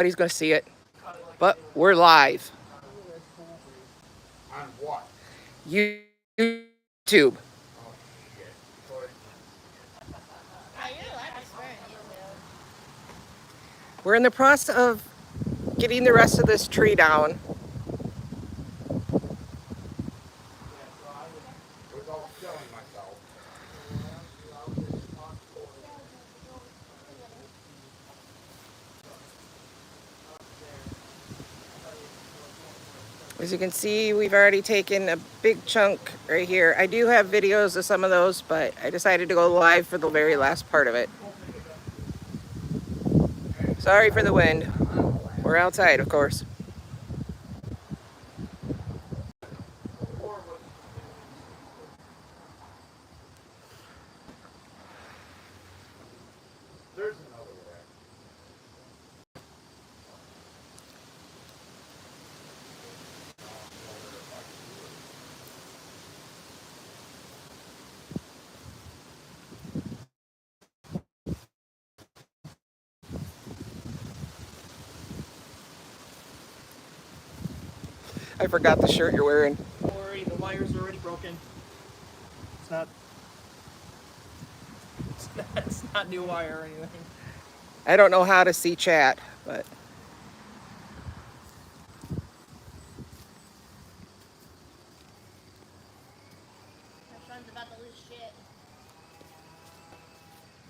Nobody's going to see it, but we're live. On what? YouTube. Oh, shit. Oh, you're allowed to swear on YouTube. We're in the process of getting the rest of this tree down. Without killing myself. As you can see, we've already taken a big chunk right here. I do have videos of some of those, but I decided to go live for the very last part of it. Sorry for the wind. We're outside, of course. There's another way. I forgot the shirt you're wearing. Don't worry, the wire's already broken. It's not. It's not new wire or anything. I don't know how to see chat, but My son's about to lose shit.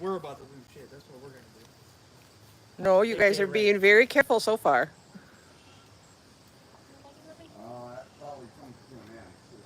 We're about to lose shit. That's what we're gonna do. no, you guys are being very careful so far. That probably comes to an end, too.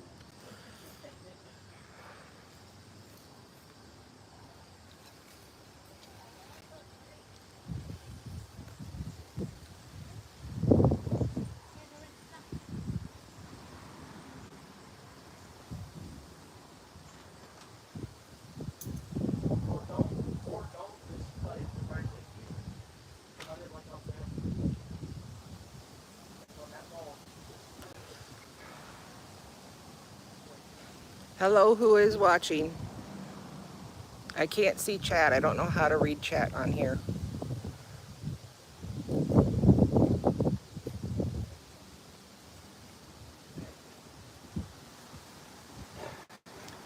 Hello, who is watching? I can't see chat. I don't know how to read chat on here.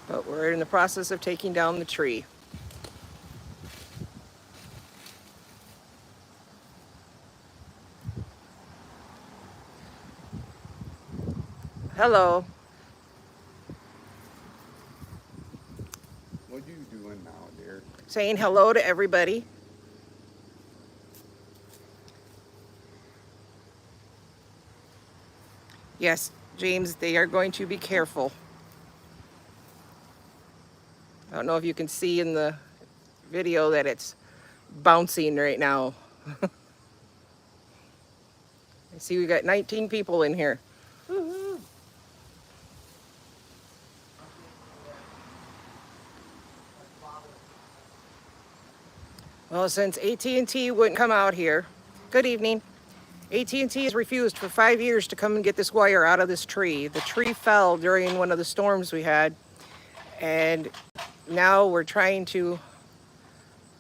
But we're in the process of taking down the tree. Hello. What are you doing now, dear? Saying hello to everybody. Yes, James, they are going to be careful. I don't know if you can see in the video that it's bouncing right now. I see we got 19 people in here. Woo-hoo. Well, since AT&T wouldn't come out here, good evening. AT&T has refused for 5 years to come and get this wire out of this tree. The tree fell during one of the storms we had, and now we're trying to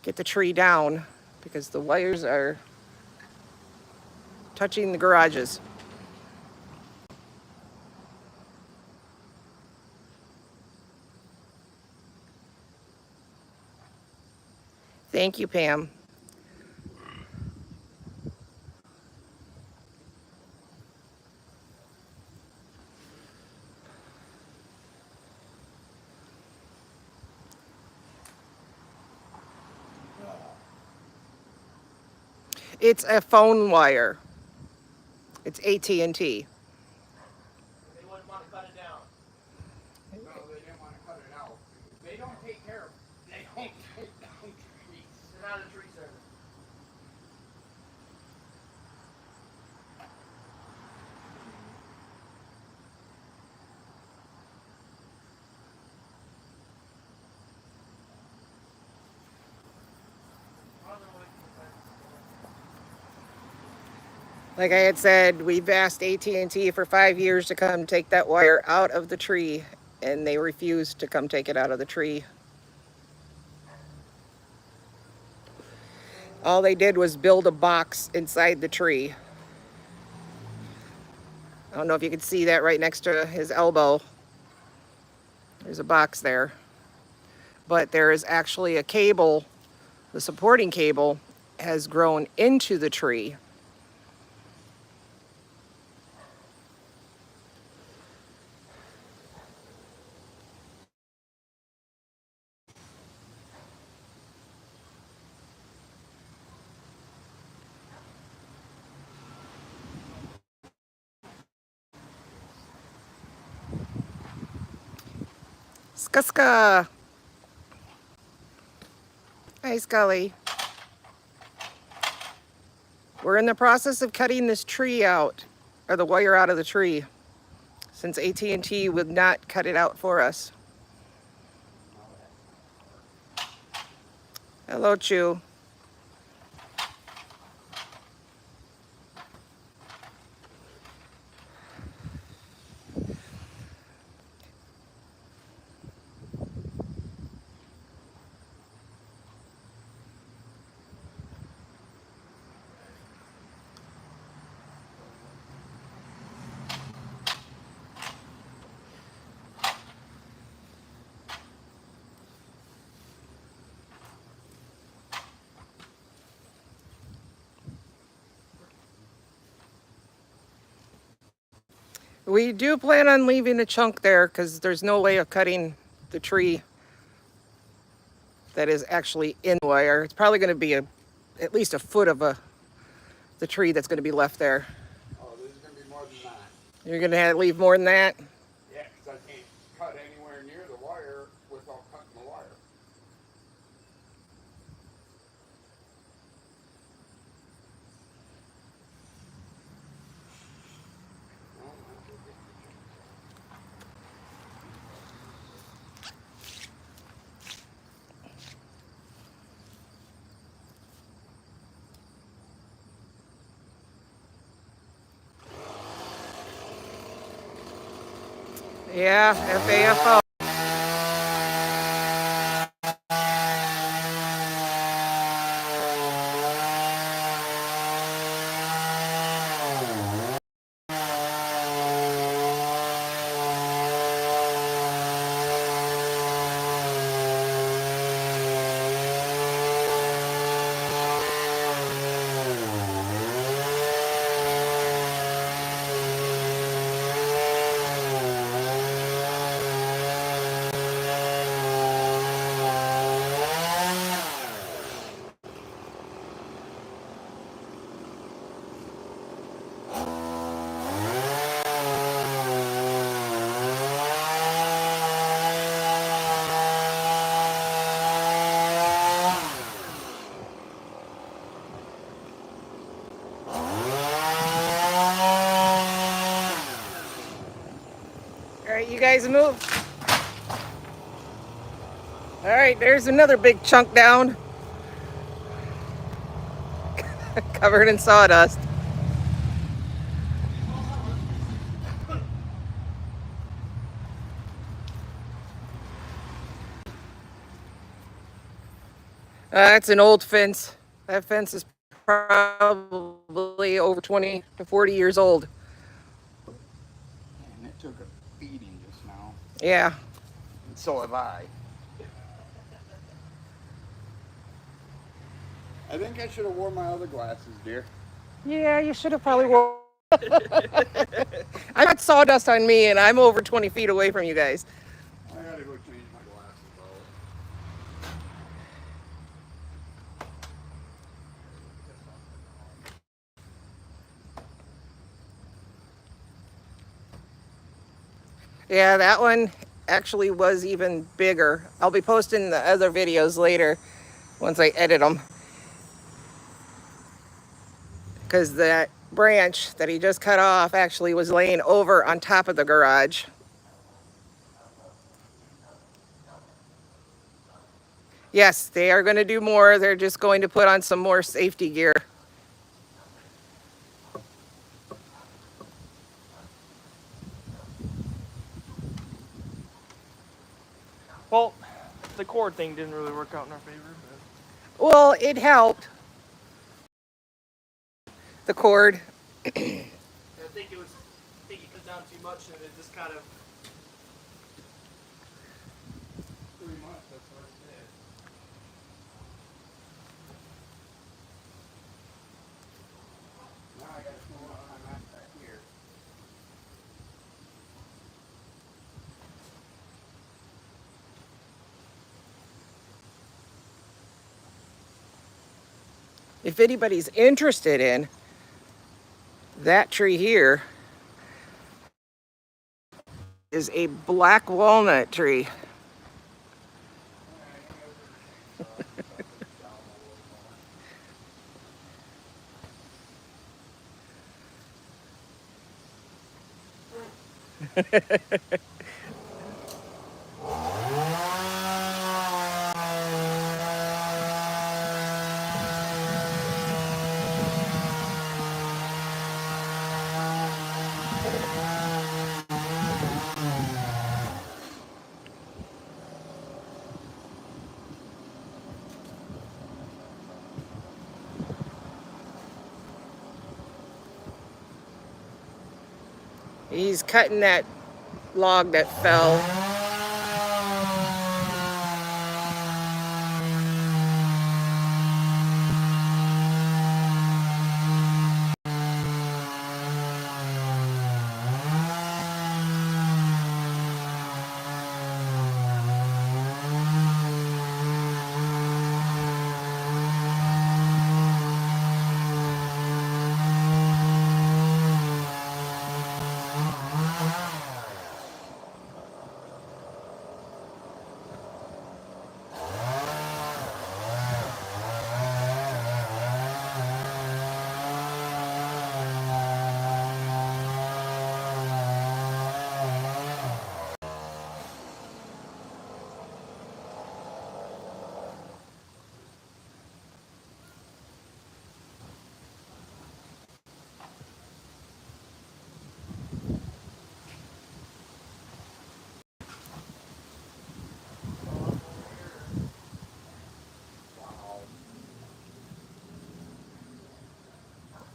get the tree down because the wires are touching the garages. Thank you, Pam. It's a phone wire. It's AT&T. They wouldn't want to cut it down. No, they didn't want to cut it out. They don't take care of it. They don't take down trees. They're not a tree service. Like I had said, we've asked AT&T for 5 years to come take that wire out of the tree, and they refused to come take it out of the tree. All they did was build a box inside the tree. I don't know if you can see that right next to his elbow. There's a box there. But there is actually a cable, the supporting cable has grown into the tree. Skuska. Hi, Scully. We're in the process of cutting this tree out, or the wire out of the tree, since AT&T would not cut it out for us. Hello, Chew. We do plan on leaving a chunk there because there's no way of cutting the tree that is actually in the wire. It's probably going to be at least a foot of the tree that's going to be left there. Oh, this is going to be more than that. You're going to leave more than that? Yeah, because I can't cut anywhere near the wire without cutting the wire. Yeah, FAFO. All right, you guys move. All right, there's another big chunk down. Covered in sawdust. That's an old fence. That fence is probably over 20 to 40 years old. And it took a beating just now. Yeah. And so have I. I think I should have worn my other glasses, dear. Yeah, you should have probably worn. I got sawdust on me and I'm over 20 feet away from you guys. I gotta go change my glasses out. Yeah, that one actually was even bigger. I'll be posting the other videos later once I edit them. Because that branch that he just cut off actually was laying over on top of the garage. Yes, they are going to do more. They're just going to put on some more safety gear. Well, the cord thing didn't really work out in our favor. Well, it helped. the cord. And I think it cut down too much and it just kind of. 3 months, that's what it said. Now I gotta go on my map back here. If anybody's interested in that tree here, is a black walnut tree. He's cutting that log that fell.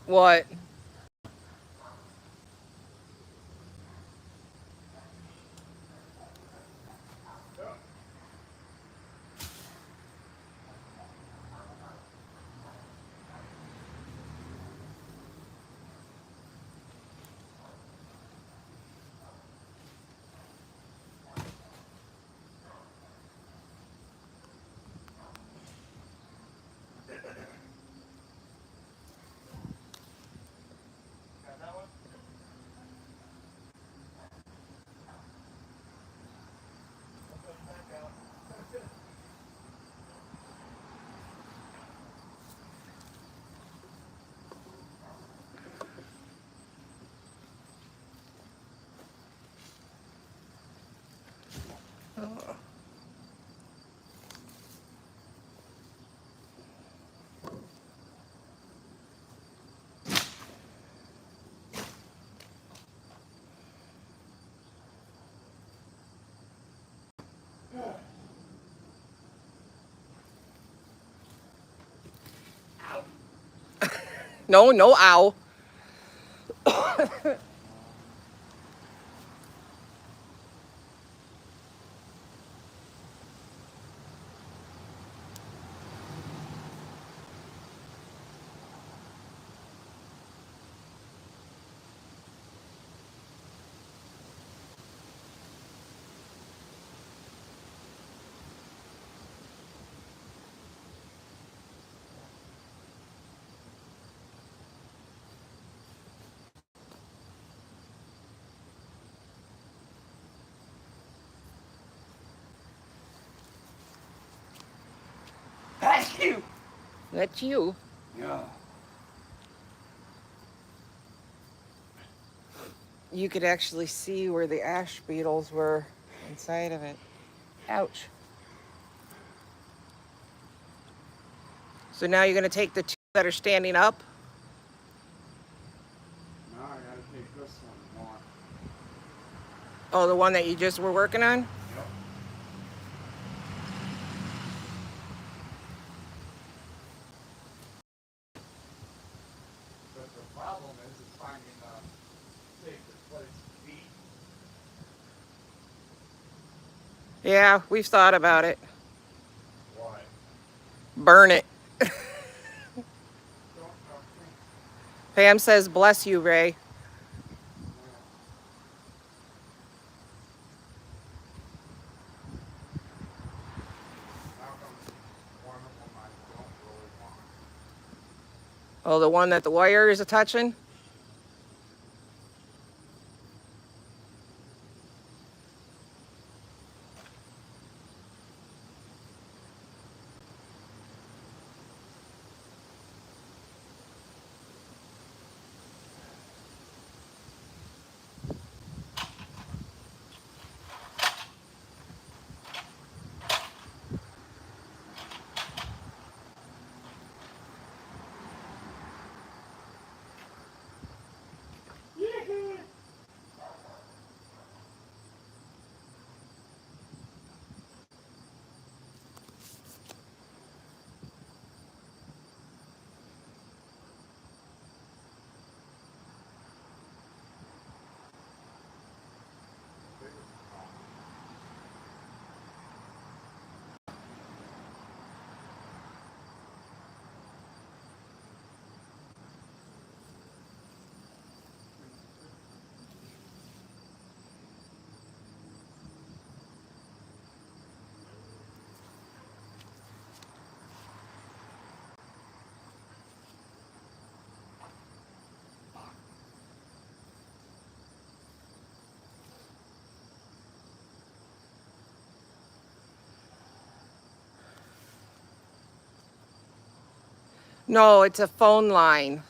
What? Got that one? No, no owl. Thank you! That's you. Yeah. You could actually see where the ash beetles were inside of it. Ouch. So now you're going to take the two that are standing up. Now I gotta take this one more. Oh, the one that you just were working on? Yep. That's is finding the safest place to be. Yeah, we've thought about it. Why? Burn it. Don't talk to me. Pam says, bless you, Ray. How come one of them I don't really want? Oh, the one that the wire is a touching? No, it's a phone line.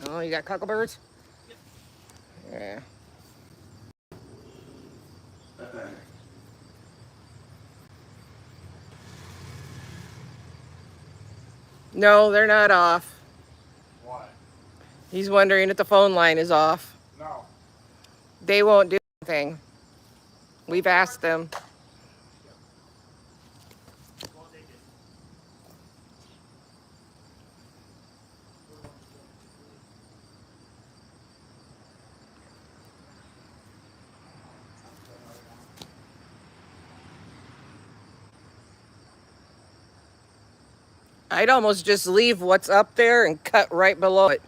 Oh, you got cocklebirds? Yeah. No, they're not off. Why? He's wondering if the phone line is off. No. They won't do anything. We've asked them. Won't take it. I'd almost just leave what's up there and cut right below it.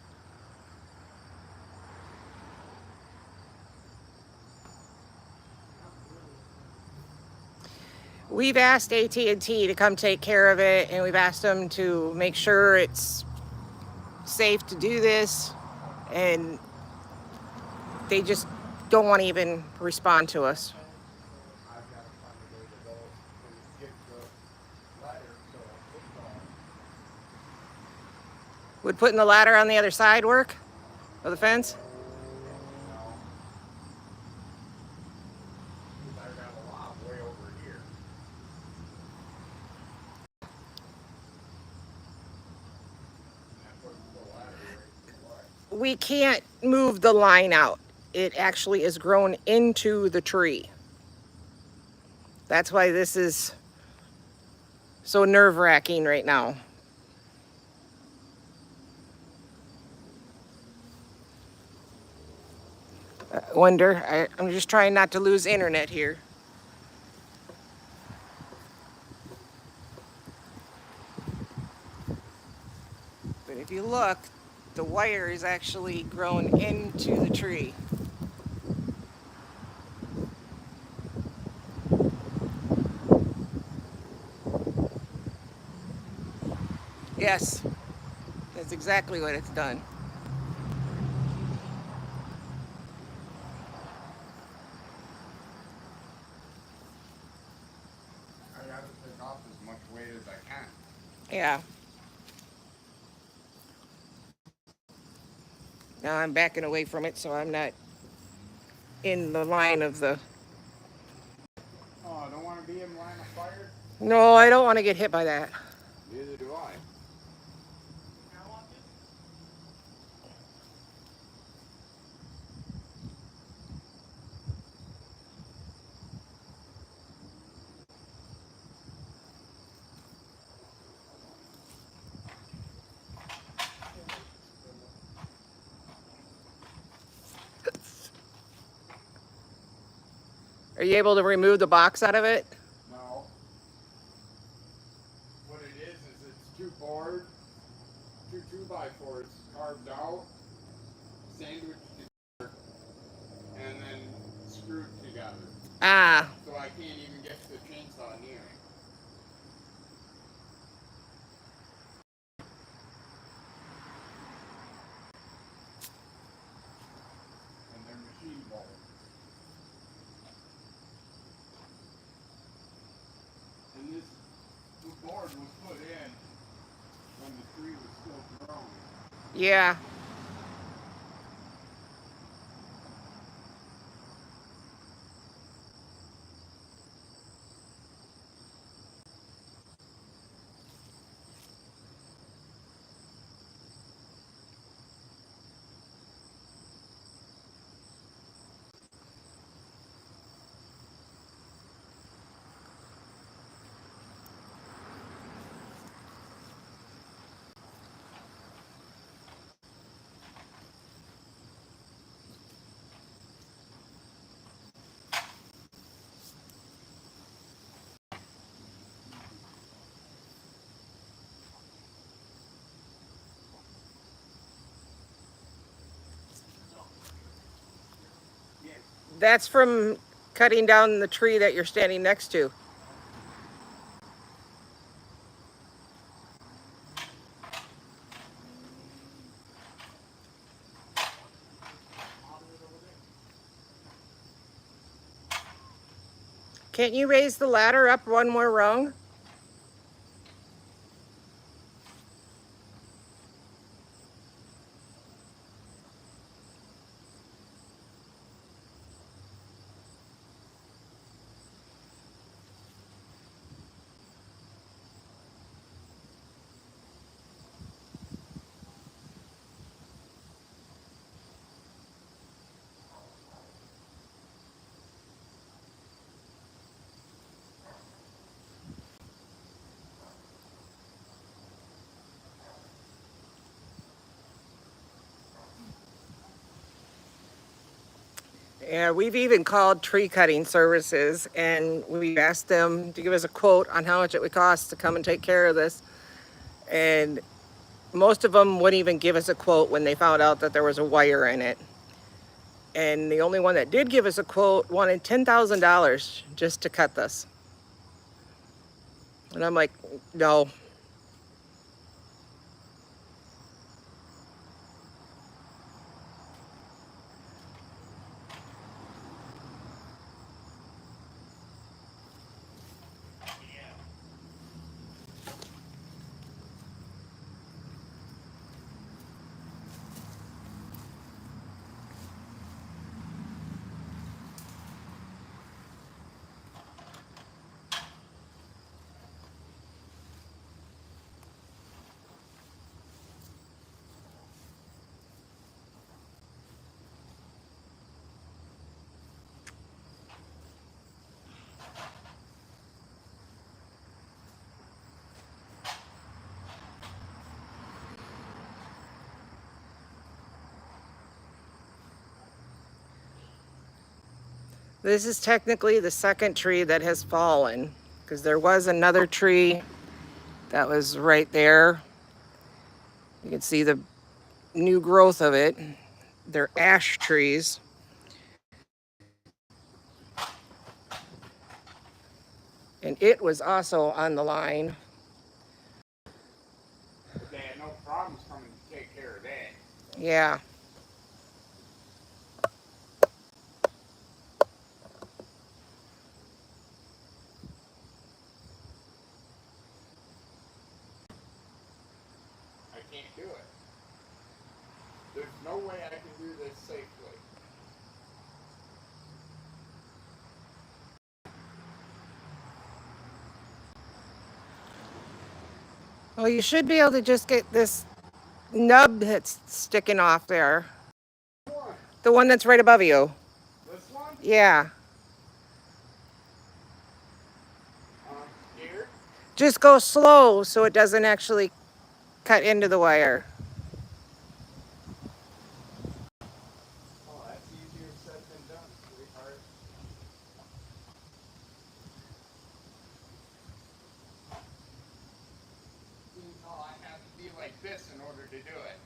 We've asked AT&T to come take care of it, and we've asked them to make sure it's safe to do this, and they just don't want to even respond to us. I've got to find a way to go and get the ladder so football. Would putting the ladder on the other side work of the fence? No. I got a lot way over here. And put the ladder right away. We can't move the line out. It actually is grown into the tree. That's why this is so nerve-wracking right now. I'm just trying not to lose internet here. But if you look, the wire is actually grown into the tree. Yes, that's exactly what it's done. I got to take off as much weight as I can. Yeah. Now I'm backing away from it so I'm not in the line of the... Oh, I don't want to be in line of fire? No, I don't want to get hit by that. Neither do I. Are you able to remove the box out of it? No. What it is it's two board, two 2x4s carved out, sandwiched together, and then screwed together. Ah, So I can't even get the chainsaw near it. And they're machine bolts. And this board was put in when the tree was still growing. yeah. That's from cutting down the tree that you're standing next to. Can't you raise the ladder up one more rung? Yeah, we've even called tree cutting services and we asked them to give us a quote on how much it would cost to come and take care of this. And most of them wouldn't even give us a quote when they found out that there was a wire in it. And the only one that did give us a quote wanted $10,000 just to cut this. And I'm like, no. This is technically the second tree that has fallen because there was another tree that was right there. You can see the new growth of it. They're ash trees. And it was also on the line. But they had no problems coming to take care of that. Yeah. I can't do it. There's no way I can do this safely. Well, you should be able to just get this nub that's sticking off there. One. The one that's right above you. This one? Yeah. Here? Just go slow so it doesn't actually cut into the wire. Oh, that's easier said than done, sweetheart. Oh, I have to be like this in order to do it.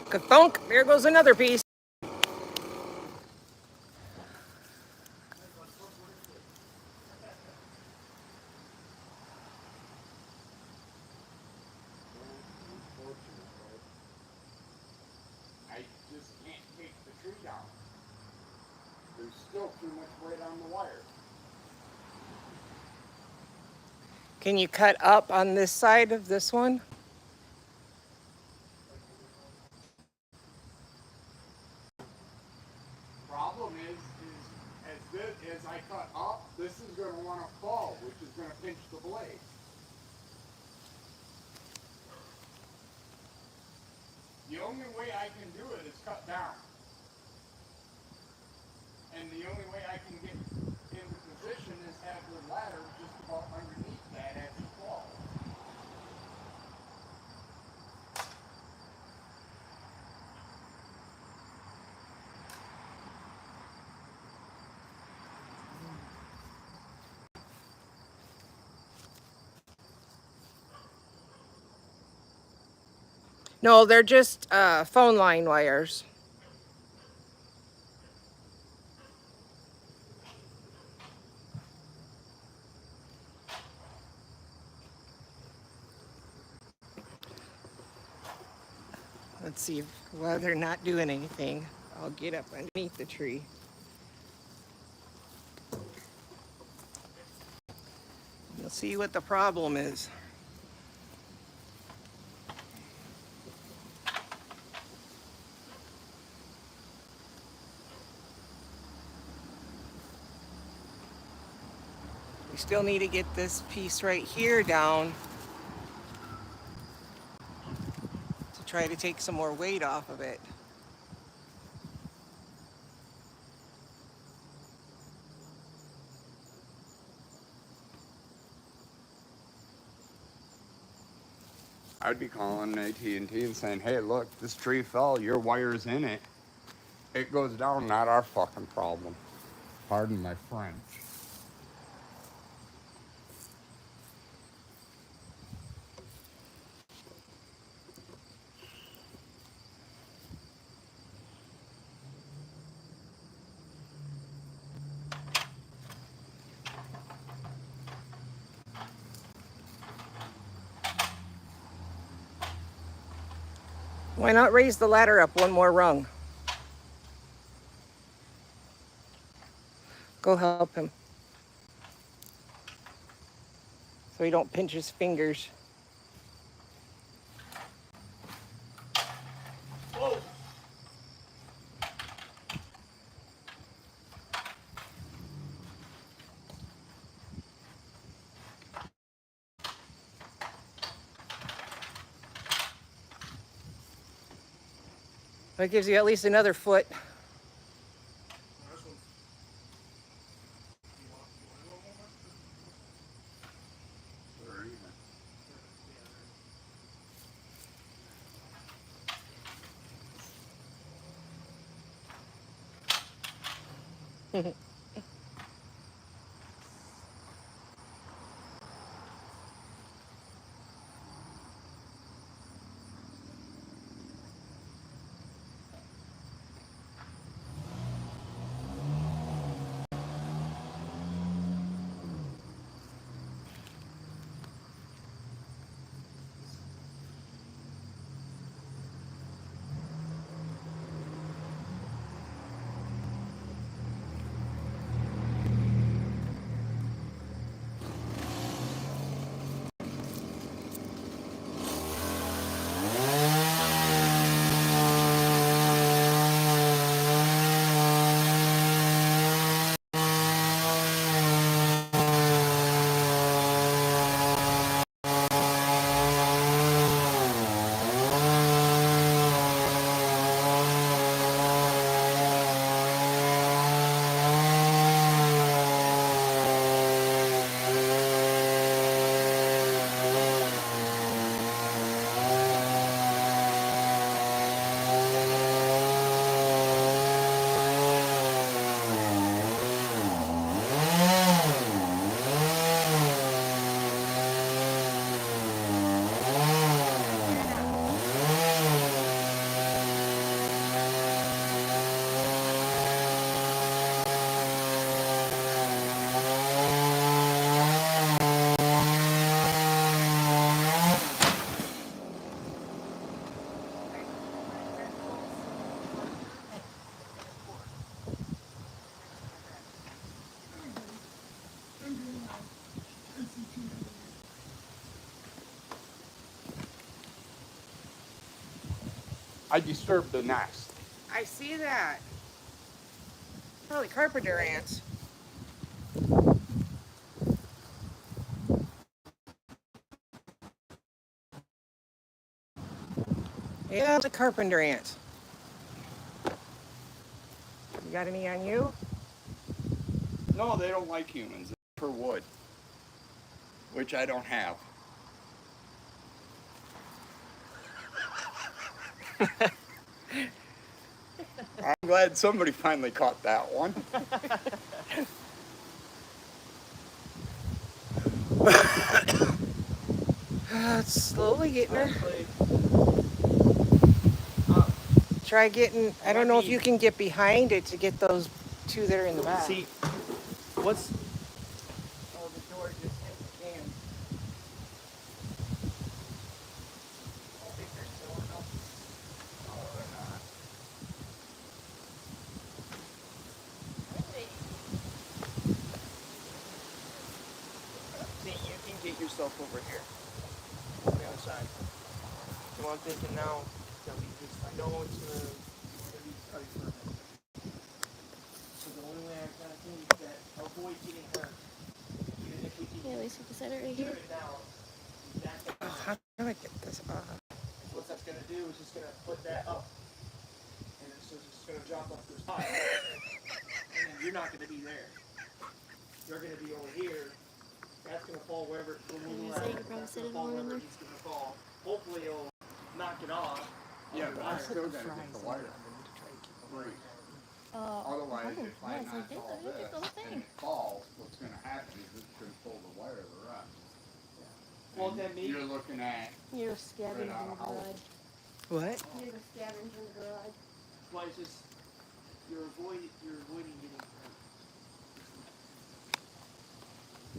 Ka-thunk, there goes another piece. I just can't take the tree down. There's still too much weight on the wire. Can you cut up on this side of this one? Problem is as I cut up, this is going to want to fall, which is going to pinch the blade. The only way I can do it is cut down. And the only way I can get into position is have the ladder just about underneath that as it falls. No, they're just phone line wires. Let's see while they're not doing anything. I'll get up underneath the tree. You'll see what the problem is. We still need to get this piece right here down to try to take some more weight off of it. I'd be calling AT&T and saying, hey, look, this tree fell, your wire's in it. It goes down, not our fucking problem. Pardon my French. Why not raise the ladder up one more rung? Go help him so he don't pinch his fingers. Whoa! That gives you at least another foot. This one. You want a little more? Or even. I disturbed the nest. I see that. Probably carpenter ants. Yeah, the carpenter ants. You got any on you? No, they don't like humans. They're for wood, which I don't have. I'm glad somebody finally caught that one. It's slowly getting her. Actually, Try getting, I don't know if you can get behind it to get those two that are in the back. see, what's Oh, the door just hit the can. I think they're still enough. Oh, they're not. See, you can get yourself over here. On the other side. So I'm thinking now, that we just, I know it's gonna be tight for a minute. So the only way I kinda think is that avoid getting hurt. Even if we can Yeah, at least we can set it right keep here. it down. How do I get this off? what that's gonna do is just gonna put that up, and it's just gonna drop up this high, and then you're not gonna be there. You're gonna be over here. That's gonna fall wherever. I was gonna say, you could probably That's set gonna it fall more in wherever there. it's gonna fall. Hopefully it'll knock it off. Yeah, but I still gotta get the wire free. Otherwise, if I it's like, knock all they did this the whole and thing. it falls, what's gonna happen is it's gonna pull the wire the rest. Well, And then maybe- you're looking at You're scavenging Right out in of the house. garage. What? You're the scavenging in the garage. Well, it's just you're avoiding getting hurt.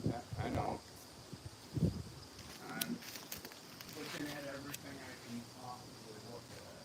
Yeah, I know. I'm looking at everything I can possibly look at.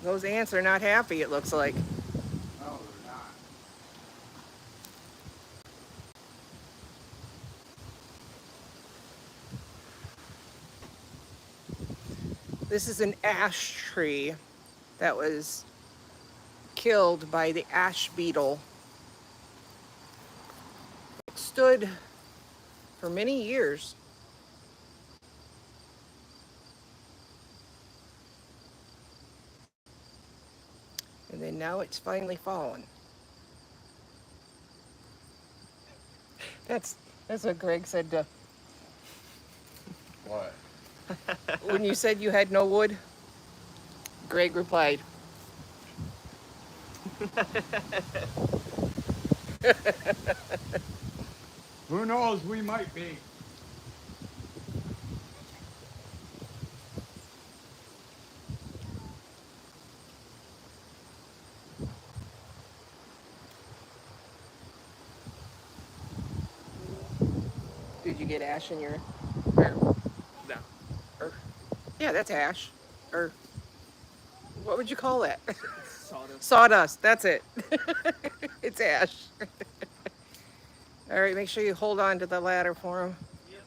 Those ants are not happy, it looks like. No, they're not. This is an ash tree that was killed by the ash beetle. It stood for many years. And now it's finally fallen. That's what Greg said to, What? when you said you had no wood. Greg replied, Who knows? We might be. "Did you get ash in your?" Or, No. or, yeah, that's ash. Or what would you call that? Sawdust. Sawdust. That's it. It's ash. All right, make sure you hold on to the ladder for him. Yep.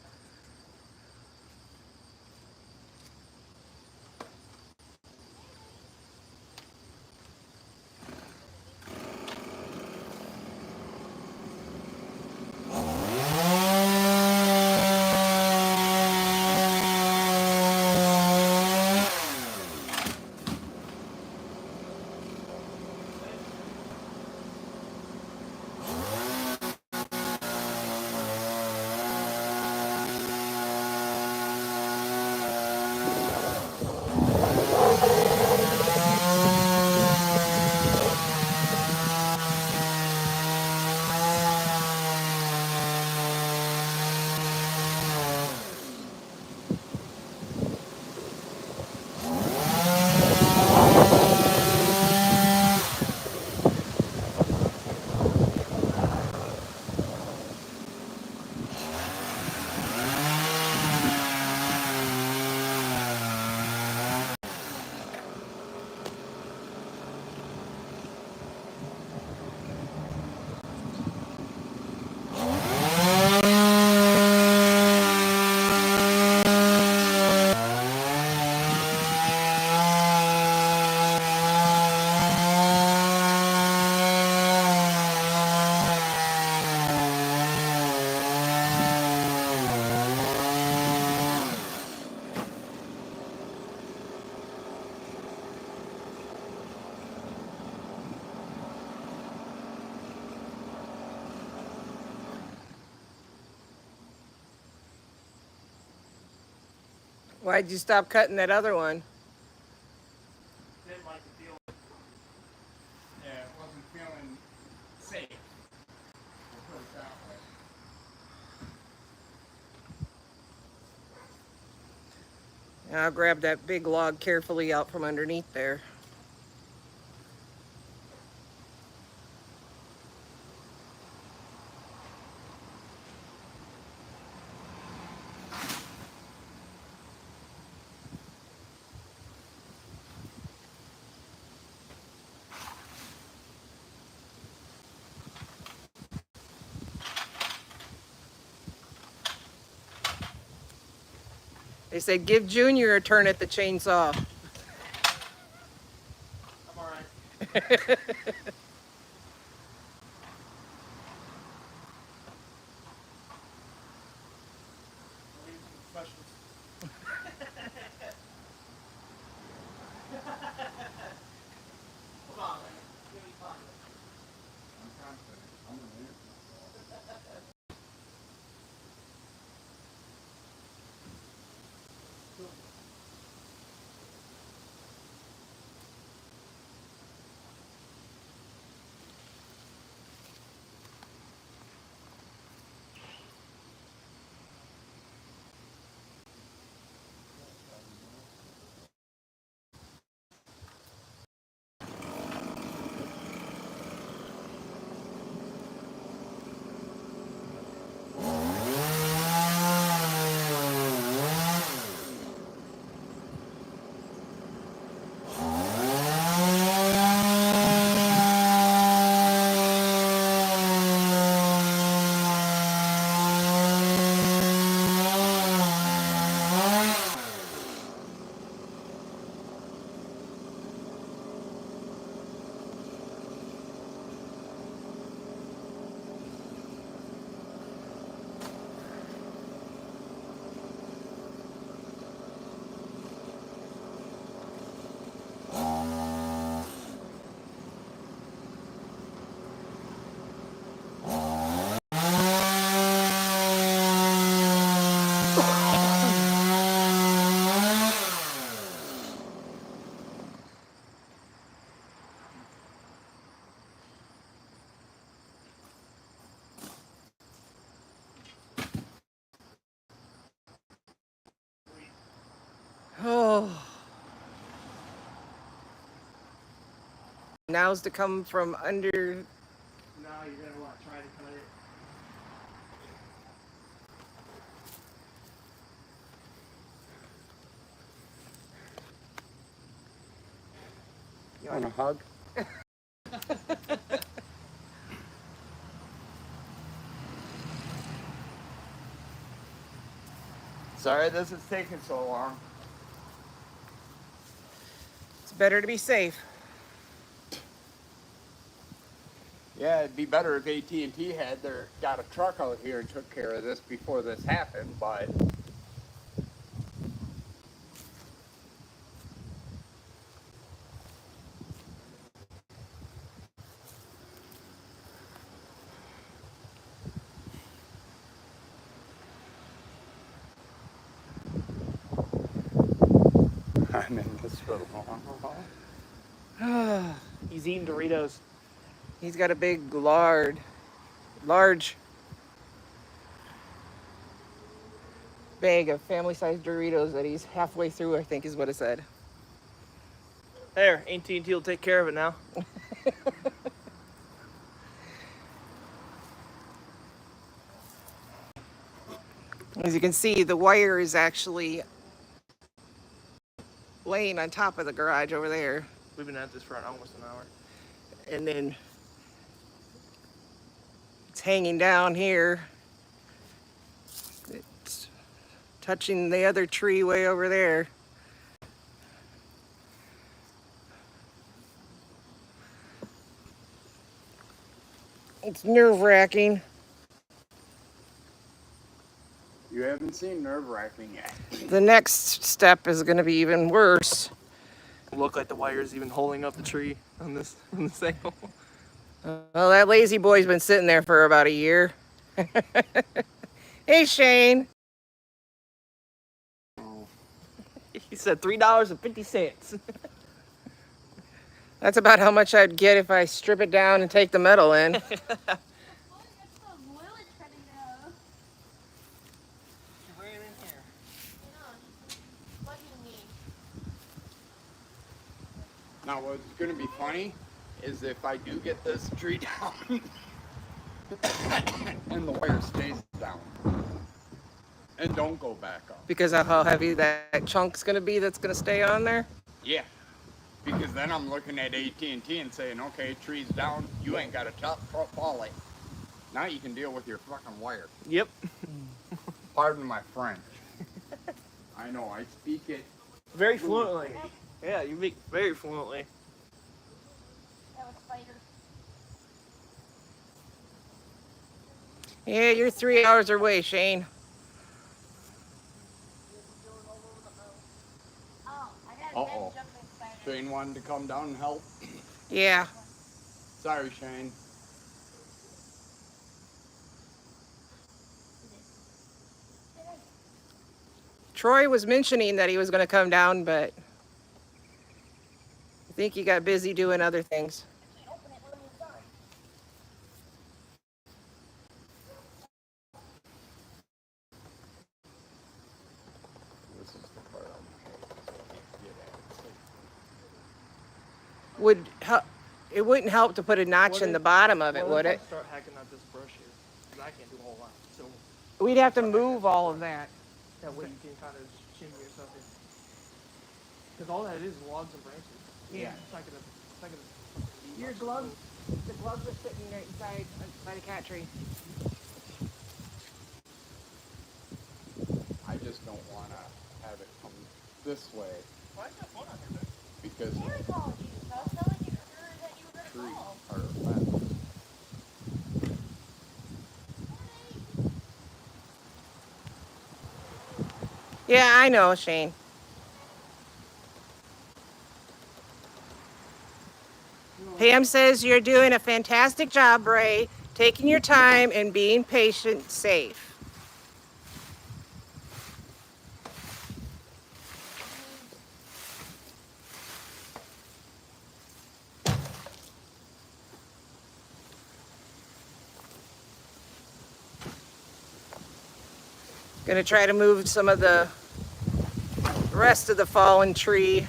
Why'd you stop cutting that other one? Didn't like the feel. Yeah, it wasn't feeling safe. We'll put it that way. I'll grab that big log carefully out from underneath there. They said give Junior a turn at the chainsaw. I'm alright. Professionals. Come on, man. Give me fun. I'm confident. I'm gonna answer. Now's to come from under. Now you're gonna want to try to cut it. You want a hug? Sorry this is taking so long. It's better to be safe. Yeah, it'd be better if AT&T got a truck out here and took care of this before this happened, but I'm in this for the long haul. He's eating Doritos. He's got a big large bag of family-sized Doritos that he's halfway through, I think is what it said. There, AT&T will take care of it now. As you can see, the wire is actually laying on top of the garage over there. We've been at this for almost an hour. And then it's hanging down here. It's touching the other tree way over there. It's nerve-wracking. You haven't seen nerve-wracking yet. The next step is going to be even worse. Look like the wire's even holding up the tree on this angle. Well, that lazy boy's been sitting there for about a year. Hey, Shane. He said $3.50. That's about how much I'd get if I strip it down and take the metal in. Now what's going to be funny is if I do get this tree down and the wire stays down and don't go back up. Because of how heavy that chunk's going to be that's going to stay on there. Yeah, because then I'm looking at AT&T and saying, okay, tree's down, you ain't got a top volley. Now you can deal with your fucking wire. Yep. Pardon my French. I know, I speak it. Very fluently. Yeah, you speak very fluently. That was Spider. Yeah, you're 3 hours away, Shane. Oh, I got Uh-oh. a jumping spider. Shane wanted to come down and help. Yeah. Sorry, Shane. Troy was mentioning that he was going to come down, but I think he got busy doing other things. Open it when you're done. This is the part I'm get at. It wouldn't help to put a notch in the bottom of it, would it? Start hacking out this brush here, 'cause I can't do a whole lot. So We'd have to move all of that. that way you can kind of shimmy yourself in. Because all that is logs and branches. Yeah. It's not gonna be Your much. gloves, the gloves are sitting right inside by the cat tree. I just don't want to have it come this way Why is that phone on here then? because Gary called you, so I was telling you that you were tree going to call. or fence. Yeah, I know, Shane. Pam says you're doing a fantastic job, Ray, taking your time and being patient, safe. Gonna try to move some of the rest of the fallen tree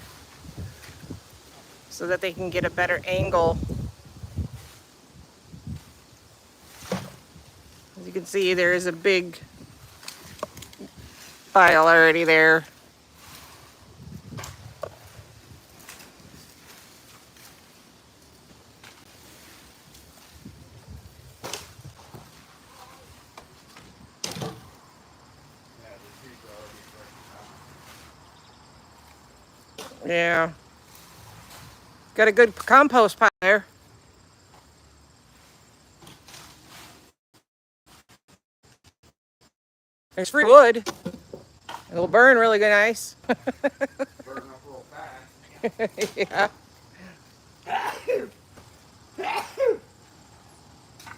so that they can get a better angle. As you can see, there is a big pile already there. Yeah, the trees are already breaking down. Yeah. Got a good compost pile there. There's free wood. It'll burn really good nice. Burn up real fast. Yeah.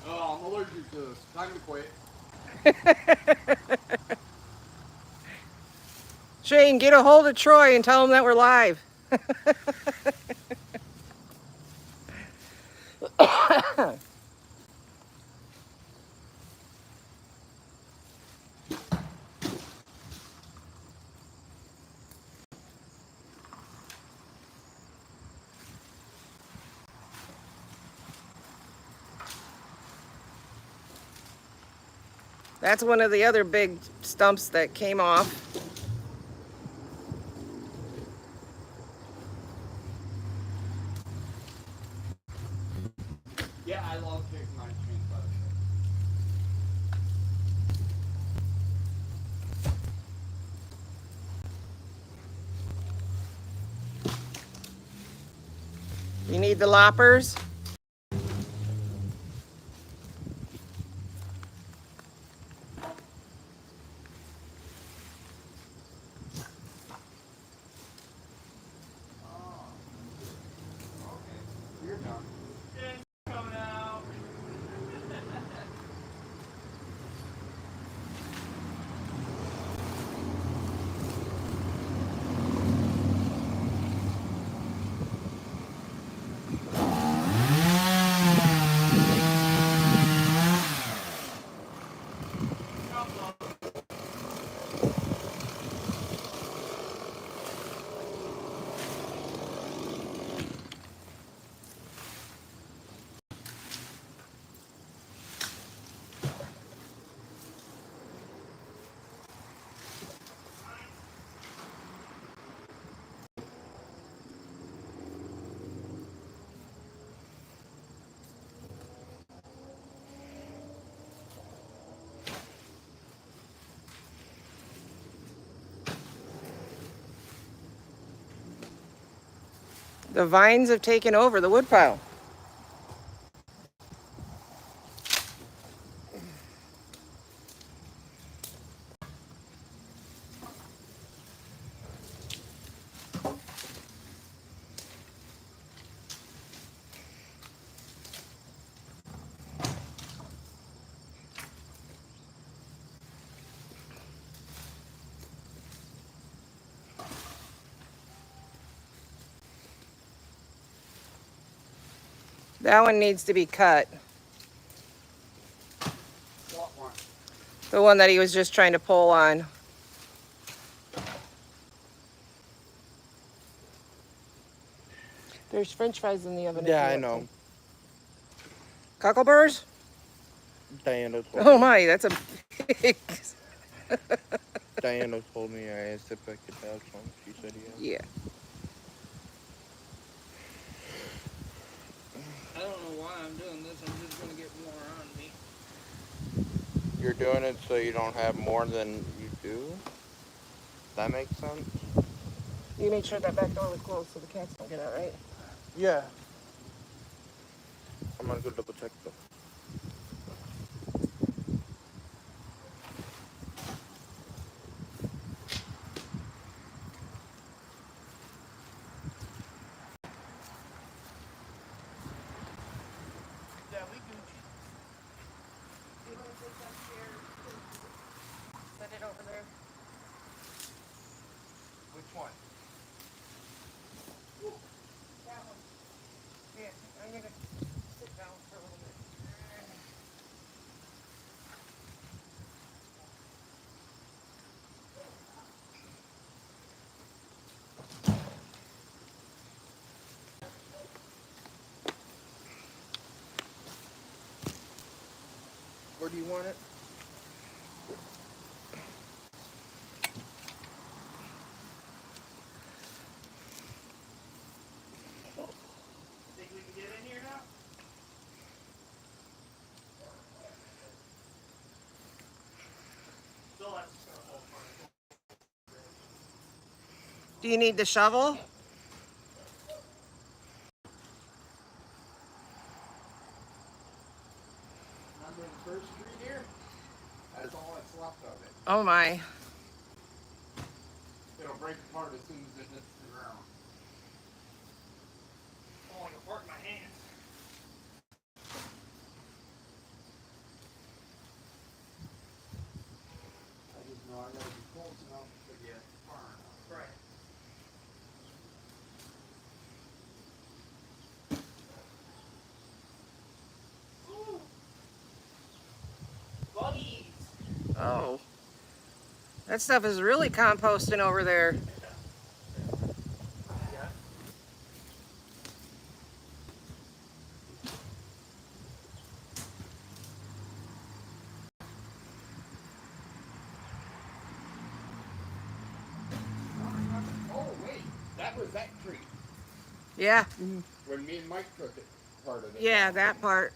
Oh, I'm allergic to this. Time to quit. Shane, get a hold of Troy and tell him that we're live. That's one of the other big stumps that came off. Yeah, I love taking my chainsaw. You need the loppers? You're done. It's coming out. The vines have taken over the woodpile. That one needs to be cut. What one? The one that he was just trying to pull on. There's French fries in the oven. Yeah, I know. Cockleburrs? Diana told Oh me. my, that's a big. Diana told me I asked if I could have some. She said yeah. Yeah. I don't know why I'm doing this. I'm just gonna get more on me. You're doing it so you don't have more than you do? That makes sense? You made sure that back door was closed so the cats don't get out, right? Yeah. I'm gonna go double check though. Yeah, we can. Set it over there. Which one? That one. Yeah, I'm gonna sit down for a little bit. do you want it? Think we can get in here now? Still, that's just gonna fall apart. Do you need the shovel? Remember the first tree here? That's all that's left of it. Oh my. It'll break apart as soon as it hits the ground. Falling apart in my hands. I just know I gotta be close enough to get far enough. Right. Ooh. Buggies. Oh. That stuff is really composting over there. Yeah. Oh wait, that was that tree Yeah. when me and Mike took it. Part of it. Yeah, that part.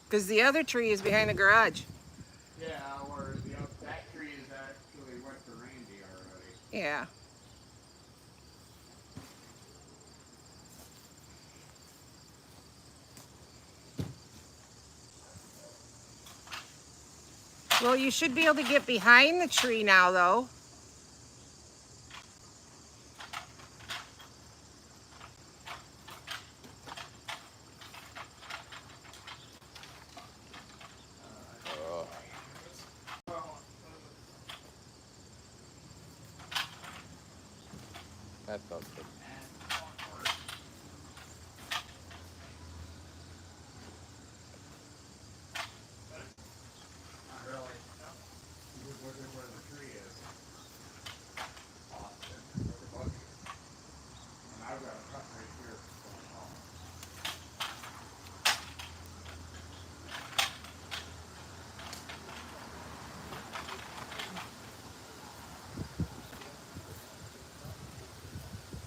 Because the other tree is behind the garage. Yeah, or that tree is actually went to Randy already. Yeah. Well, you should be able to get behind the tree now, though. That's not good. Not really. You just look at where the tree is. Austin, where the buggy is. And I've got a cut right here.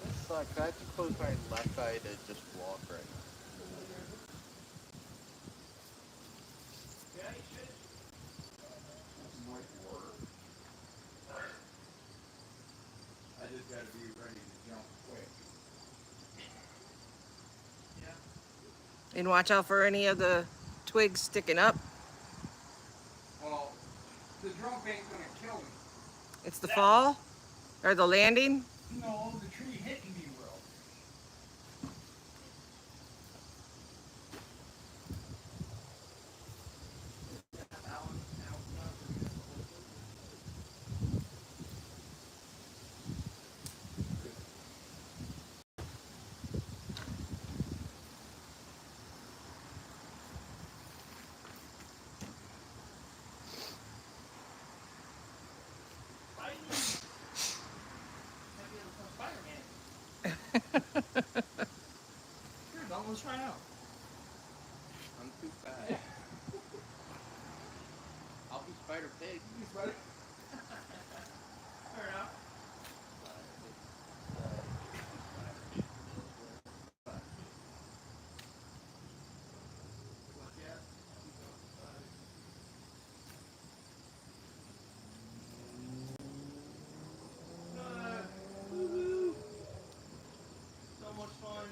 This sucks. I have to close my left eye to just walk right now. Yeah, you should. This might work. I just gotta be ready to jump quick. Yeah. And watch out for any of the twigs sticking up. Well, the jump ain't gonna kill me. It's the fall or the landing. No, the tree hitting me will. Here, Dalton, let's try it out. I'm too fast. I'll be Spider Pig. Fair enough. Woohoo! So much fun.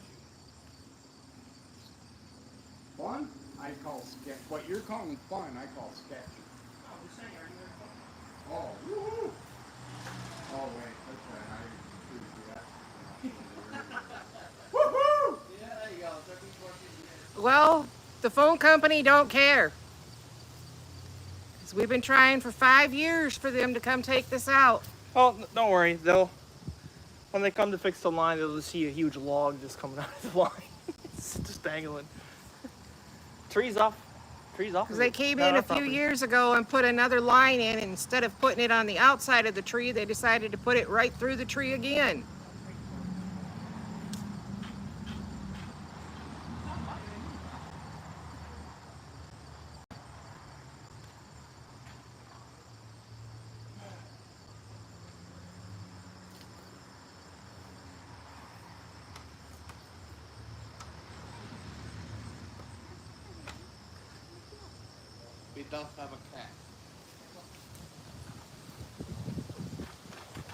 Fun? I call sketch. What you're calling fun, I call sketchy. No, I'm just saying, are you ready? Oh, woohoo! Oh, wait, that's right. I didn't do that. Woohoo! Yeah, there you go. 13, 14 minutes. Well, the phone company don't care. 'Cause we've been trying for 5 years for them to come take this out. Oh, don't worry. When they come to fix the line, they'll just see a huge log just coming out of the line. It's just dangling. Trees off. Trees off. Because they came in a few years ago and put another line in, and instead of putting it on the outside of the tree, they decided to put it right through the tree again. does have a cat.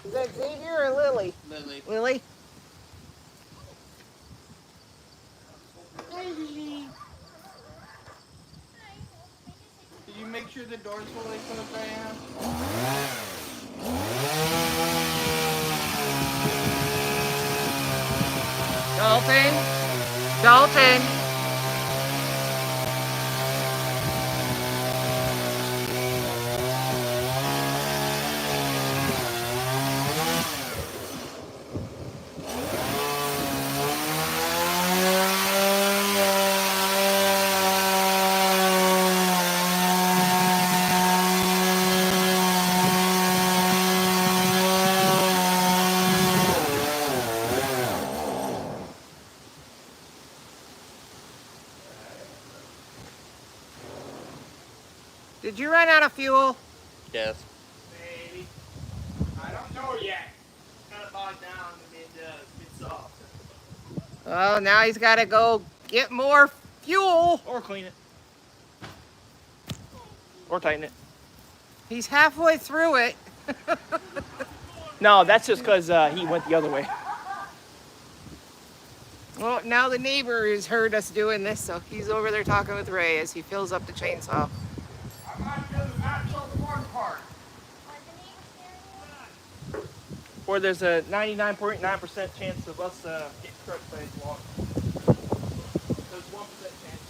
Is that Xavier or Lily? Lily. Lily? Hey, Lily. Did you make sure the doors will open up, Diana? Dalton? Dalton? Did you run out of fuel? Yes. Maybe. I don't know yet. Kind of bogged down in mid soft. Oh, now he's got to go get more fuel. Or clean it. Or tighten it. He's halfway through it. No, that's just because he went the other way. Well, now the neighbor has heard us doing this, so he's over there talking with Ray as he fills up the chainsaw. I'm not gonna not show the one part. Are the neighbors there? Or there's a 99.9% chance of us getting crushed by his log. There's 1% chance.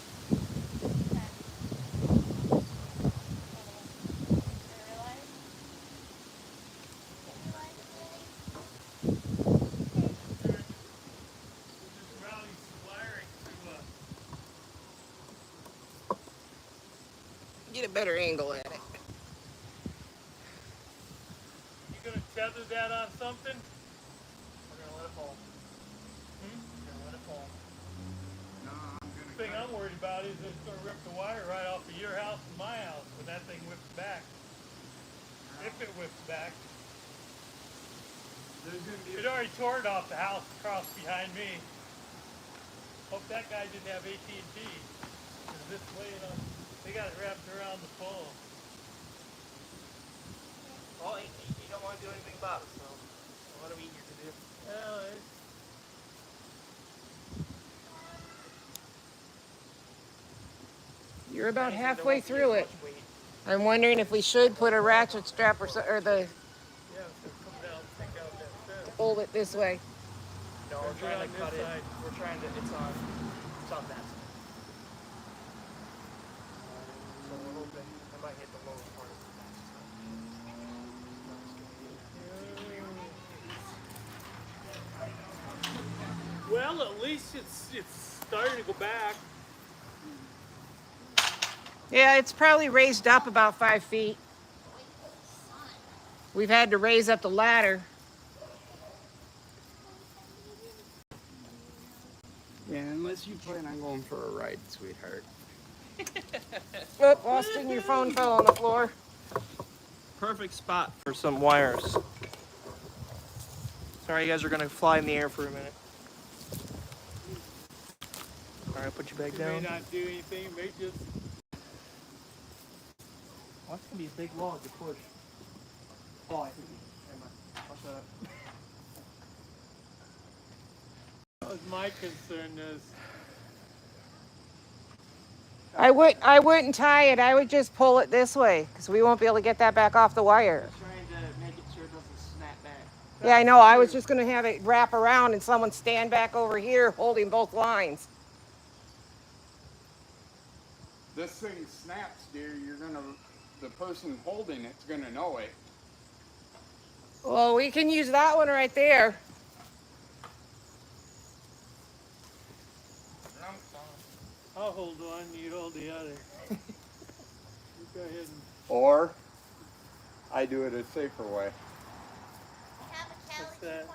Get a better angle at it. You gonna tether that on something? We're gonna let it fall. We're gonna let it fall. No, I'm gonna. The thing I'm worried about is it's gonna rip the wire right off of your house and my house when that thing whips back. If it whips back. There's gonna be. It already tore it off the house across behind me. Hope that guy didn't have AT&T. Cause this laying on, they got it wrapped around the phone. Well, you don't want to do anything about it, so a lot of easier to do. Well, it's, You're about There halfway won't be through as it. much weight. I'm wondering if we should put a ratchet strap or the yeah, it's gonna come down and take out that fence. hold it this way. No, we're Or trying on to this cut it. side. We're trying to. It's on that side. So we're hoping I might hit the lower part of the Well, at least it's starting to go back. Yeah, it's probably raised up about 5 feet. We've had to raise up the ladder. Yeah, unless you plan on going for a ride, sweetheart. Oh, Austin, your phone fell on the floor. perfect spot for some wires. Sorry, you guys are gonna fly in the air for a minute. All right, put your bag You may down. not do anything, may just Well, that's gonna be a big log to push. Oh, I think. Never mind. I'll shut up. that was my concern is I wouldn't tie it. I would just pull it this way because we won't be able to get that back off the wire. Trying to make it sure it doesn't snap back. Yeah, I know. I was just going to have it wrap around and someone stand back over here holding both lines. This thing snaps, dear. The person holding it's gonna know it. Well, we can use that one right there. I'll hold one, you hold the other. You go ahead and Or I do it a safer way. I have a Cali What's that? 2.0.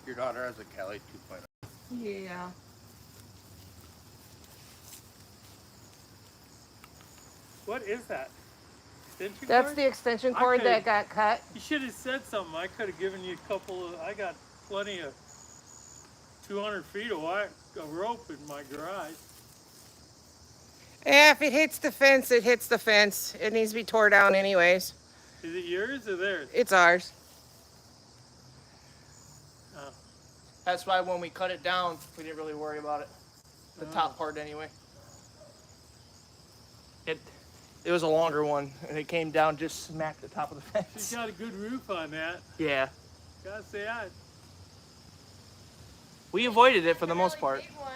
Your daughter has a Cali 2.0. Yeah. what is that? Extension That's cord? the extension cord Okay. that got cut. You should have said something. I could have given you a couple of. I got plenty of 200 feet of rope in my garage. Yeah, if it hits the fence, it hits the fence. It needs to be tore down anyways. Is it yours or theirs? It's ours. Oh. That's why when we cut it down, we didn't really worry about it. The top part anyway. It was a longer one, and it came down just smack the top of the She's fence. got a good roof on that. Yeah. Gotta say that. We avoided it for the most part. Big one.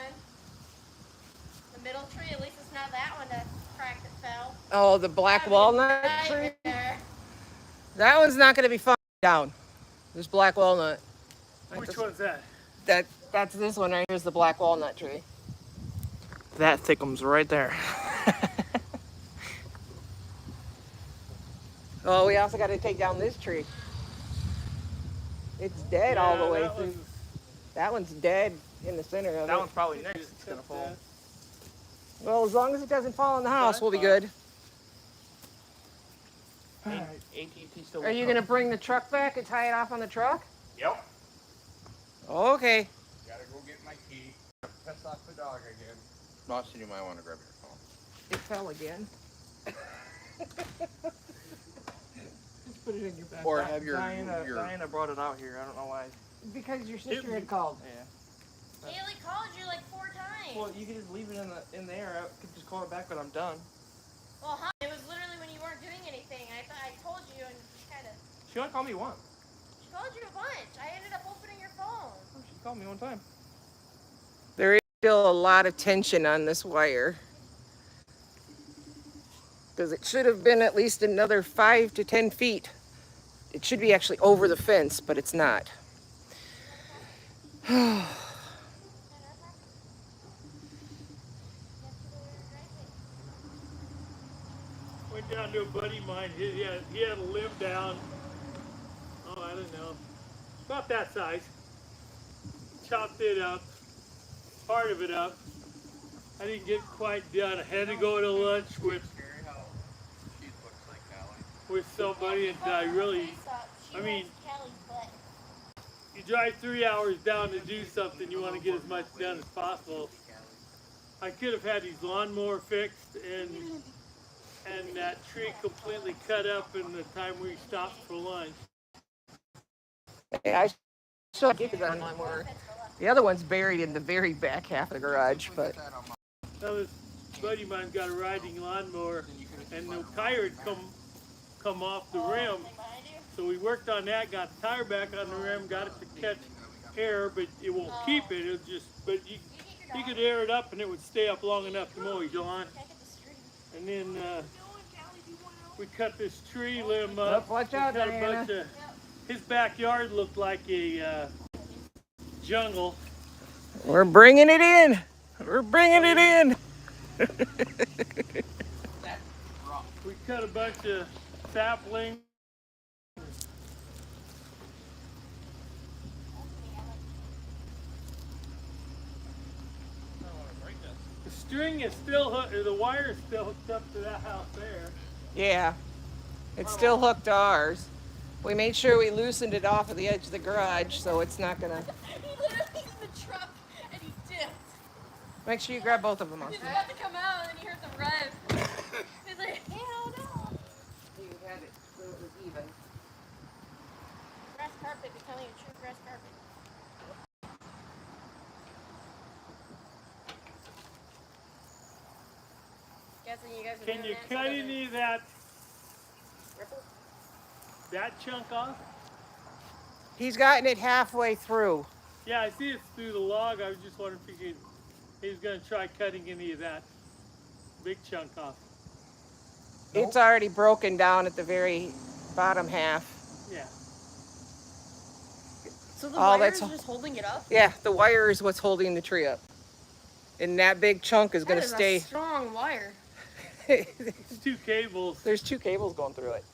The middle tree, at least it's not that one that cracked that fell. Oh, the black walnut tree? Nightmare. That one's not going to be fun down. This black walnut. Which one's that? That's this one right here is the black walnut tree. That thickums right there. Oh, we also got to take down this tree. It's dead all the way that through. one's- That one's dead in the center of That it. one's probably next. It's gonna fall. Well, as long as it doesn't fall in the house, we'll be good. AT&T still. Are you going to bring the truck back and tie it off on the truck? Yep. Okay. Gotta go get my key. Piss off the dog again. Austin, you might want to grab your phone. It fell again. Just put it in your back. Or have your Diana brought it out here. I don't know why. Because your sister had called. Yeah. Haley called you like 4 times. Well, you can just leave it in the air. I could just call it back when I'm done. Well, huh? It was literally when you weren't doing anything. I told you and kind of. She only called me once. She called you a bunch. I ended up opening your phone. Oh, she called me one time. There is still a lot of tension on this wire. Because it should have been at least another 5 to 10 feet. It should be actually over the fence, but it's not. Went down to a buddy of mine. He had a limb down. Oh, I don't know. About that size. Chopped it up. Part of it up. I didn't get quite done. I had to go to lunch with somebody, and I really, I mean, Kelly's butt. you drive 3 hours down to do something, you want to get as much done as possible. I could have had his lawnmower fixed and that tree completely cut up in the time we stopped for lunch. I still get it on lawnmower. The other one's buried in the very back half of the garage, but Now this buddy of mine's got a riding lawnmower, and the tire had come off the rim. So we worked on that, got the tire back on the rim, got it to catch air, but it won't keep it. It'll just, but you could air it up and it would stay up long enough to mow his lawn. And then we cut this tree limb up. Yep, watch out, We cut a Diana. bunch of- his backyard looked like a jungle. we're bringing it in. We're bringing it in. We cut a bunch of saplings. The string is still hooked, or the wire is still hooked up to that house there. Yeah, it's still hooked to ours. We made sure we loosened it off of the edge of the garage so it's not gonna. He literally in the truck and he dipped. Make sure you grab both of them. He's about to come out and then he heard the rev. He's like, hell no. You had it so it was even. Grass carpet becoming a true grass carpet. Guessing you guys are Can doing you that so cut it doesn't any of that ripple? chunk off? He's gotten it halfway through. Yeah, I see it's through the log. I was just wondering if he was going to try cutting any of that big chunk off. It's already broken down at the very bottom half. Yeah. So the Oh, wire is that's- just holding it up? Yeah, the wire is what's holding the tree up. And that big chunk is gonna That is stay. a strong wire. It's 2 cables. There's 2 cables going through it.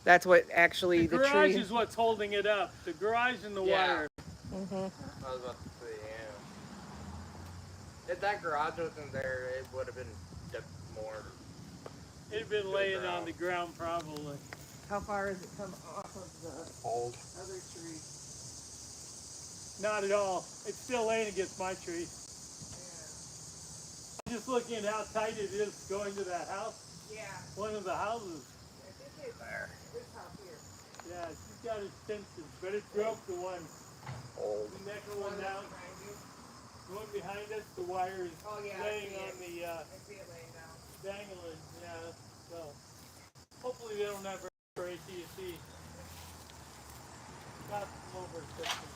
That's what actually The the garage tree. is what's holding it up. The garage and the Yeah. wire. I was about to say, yeah. If that garage wasn't there, it would have been more. It'd been laying on the ground probably. How far has it come off of the Old. other tree? Not at all. It's still laying against my tree. Just looking at how tight it is going to that house, Yeah, one of the houses. I think it's there. This house here. Yeah, she's got extensions, but it broke the one. Old. The next one down. Behind you. The one behind us, the wire is Oh, yeah, I laying see on it. the I see it laying down. dangling. Yeah, so hopefully they don't have for AT&T. Got them over quickly.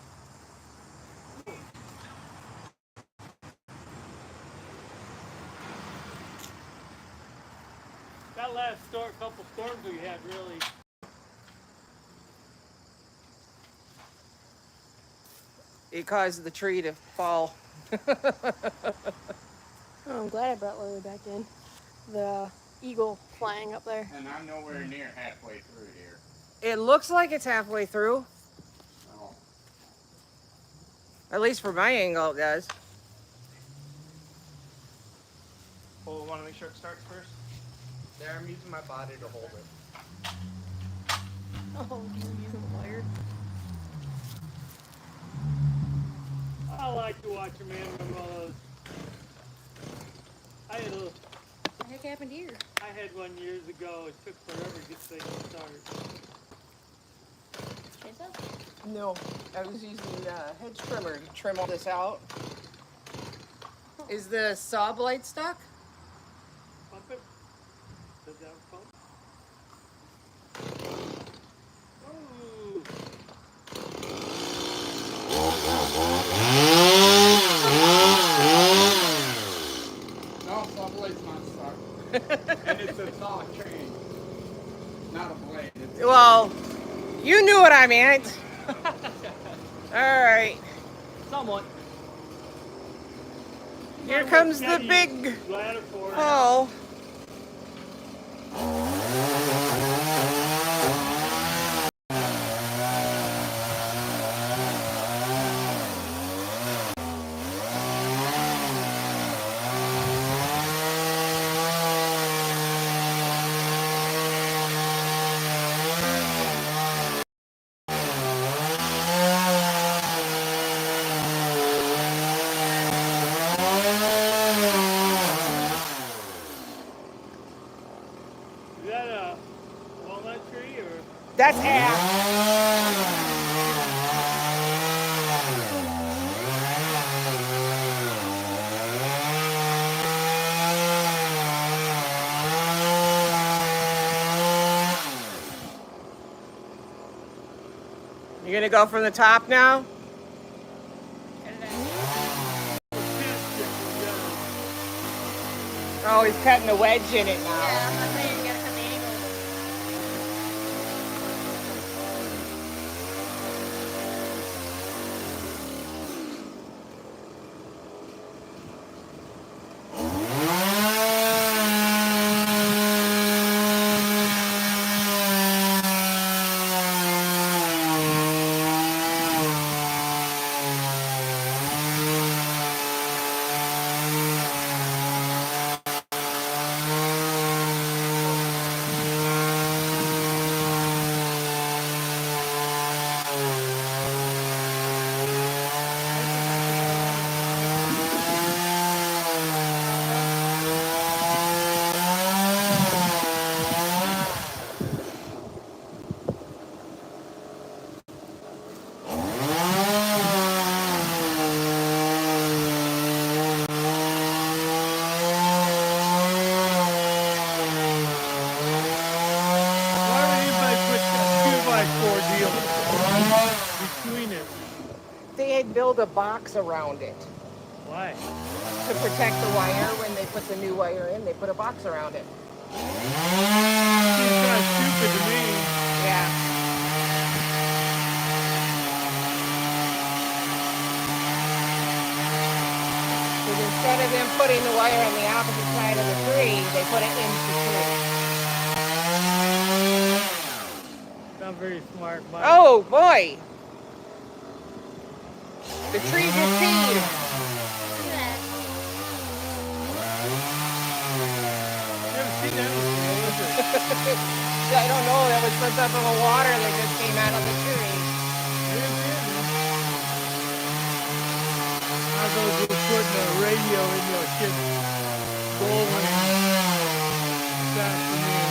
That last couple storms we had really. It caused the tree to fall. Oh, I'm glad I brought Lily back in. The eagle flying up there. And I'm nowhere near halfway through here. It looks like it's halfway through. No. At least from my angle, it does. Oh, I want to make sure it starts first. There, I'm using my body to hold it. Oh, you're using the wire. I like to watch a man run all those. What the heck happened here? I had one years ago. It took forever to get things started. Chainsaw? No, I was using hedge trimmer to trim all this out. Is the saw blade stuck? Pump it. Does that pump? Ooh. No, saw blade's not stuck. And it's a saw chain. Not a blade. It's Well, you knew what I meant. All right, Somewhat. here comes the big Ladder for it. fall. Is that a walnut tree or? That's ash. You gonna go from the top now? Oh, he's cutting a wedge in it now. Yeah, I'm saying you gotta cut the angle. Why would anybody put that 2x4 deal between it? They had built a box around it Why? to protect the wire. When they put the new wire in, they put a box around it. Seems kind of stupid to me. Yeah. Because instead of them putting the wire on the opposite side of the tree, they put it into the tree. Not very smart, Mike. Oh boy! The tree just peed. Look at that. You ever seen that before? I don't know. That was some type of a water that just came out of the tree. How those were putting a radio in your shit bowling this afternoon.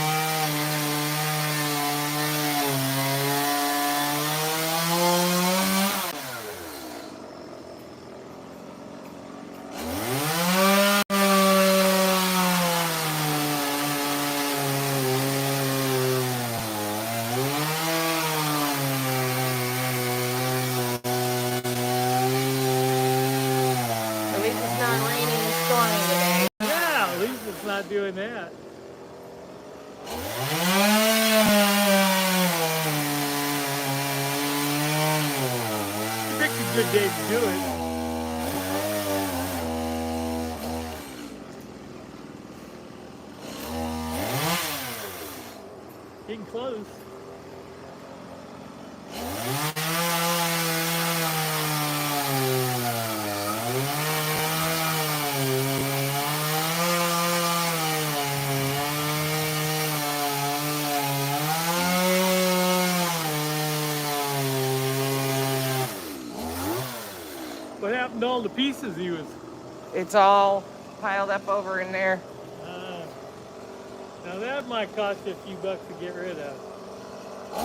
At least it's not raining and storming today. Yeah, at least it's not doing that. I think it's a good day to do it. Getting close. What happened to all the pieces he was? It's all piled up over in there. Now that might cost you a few bucks to get rid of.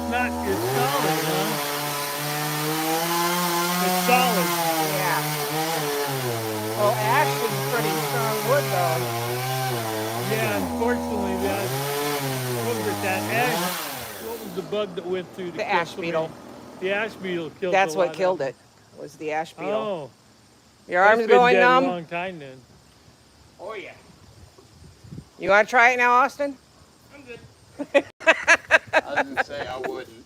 Not it's solid, huh? It's solid. Yeah. Well, ash is pretty strong wood though. Yeah, unfortunately that what was it, that ash what was the bug that went through The ash beetle. The ash beetle killed That's a what lot killed of it. Was the ash them. beetle. Oh. Your It's arm's been going dead a numb. long time then. Oh yeah. You want to try it now, Austin? I'm good. I was gonna say I wouldn't.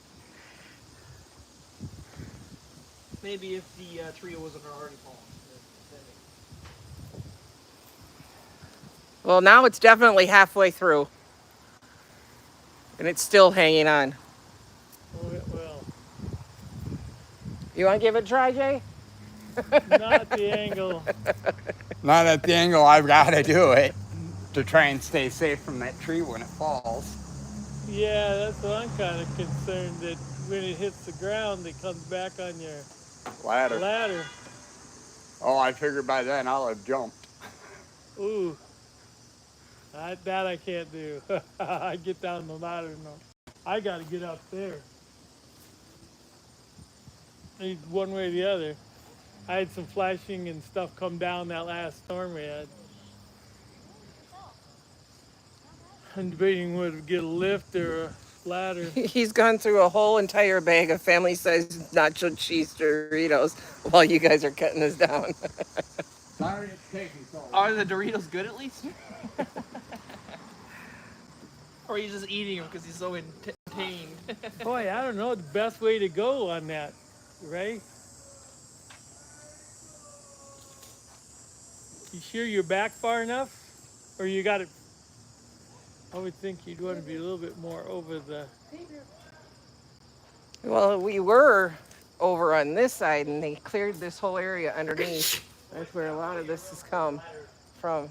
Maybe if the trio wasn't already falling. Well, now it's definitely halfway through. And it's still hanging on. Oh, it will. You want to give it a try, Jay? Not the angle. Not at the angle I've got to do it to try and stay safe from that tree when it falls. Yeah, that's what I'm kind of concerned that when it hits the ground, it comes back on your Ladder. ladder. Oh, I figured by then I'll have jumped. Ooh. That I can't do. I get down the ladder and I got to get up there. Either one way or the other. I had some flashing and stuff come down that last storm we had. I'm debating whether to get a lift or a ladder. He's gone through a whole entire bag of family-sized nacho cheese Doritos while you guys are cutting this down. Sorry it's taking so long. Are the Doritos good at least? Or are you just eating them because he's so entertained? Boy, I don't know the best way to go on that, right? You sure you're back far enough? Or you got it? I would think you'd want to be a little bit more over the. Well, we were over on this side and they cleared this whole area underneath. That's where a lot of this has come from.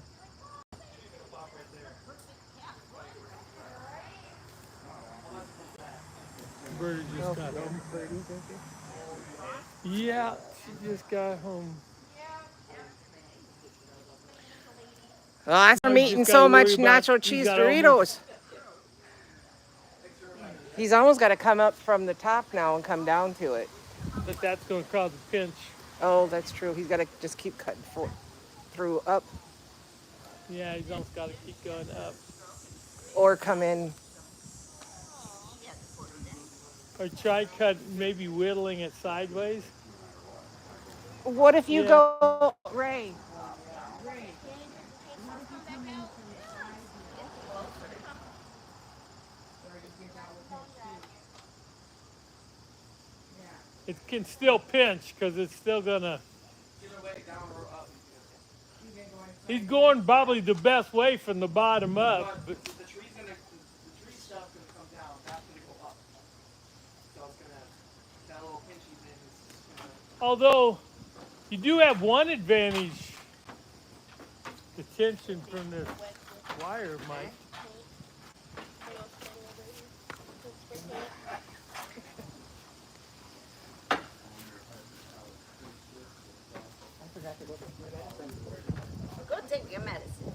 Birdie just got home. Yeah, she just got home. Well, that's from You just eating gotta so much worry about- nacho you cheese gotta Doritos. He's almost got to come up from the top now and come down to it. But that's going to cause a pinch. Oh, that's true. He's got to just keep cutting through up Yeah, he's almost got to keep going up. or come in. Or try cut, maybe whittling it sideways. What if you Yeah. go, Ray? It can still pinch because it's still gonna. Either way, down or up. He's going probably the best way from the bottom up. But the tree's gonna, the tree stuff's gonna come down. That's gonna go up. So it's gonna, that little pinchy thing is just gonna. Although you do have one advantage, the tension from this wire might. Go take your medicine.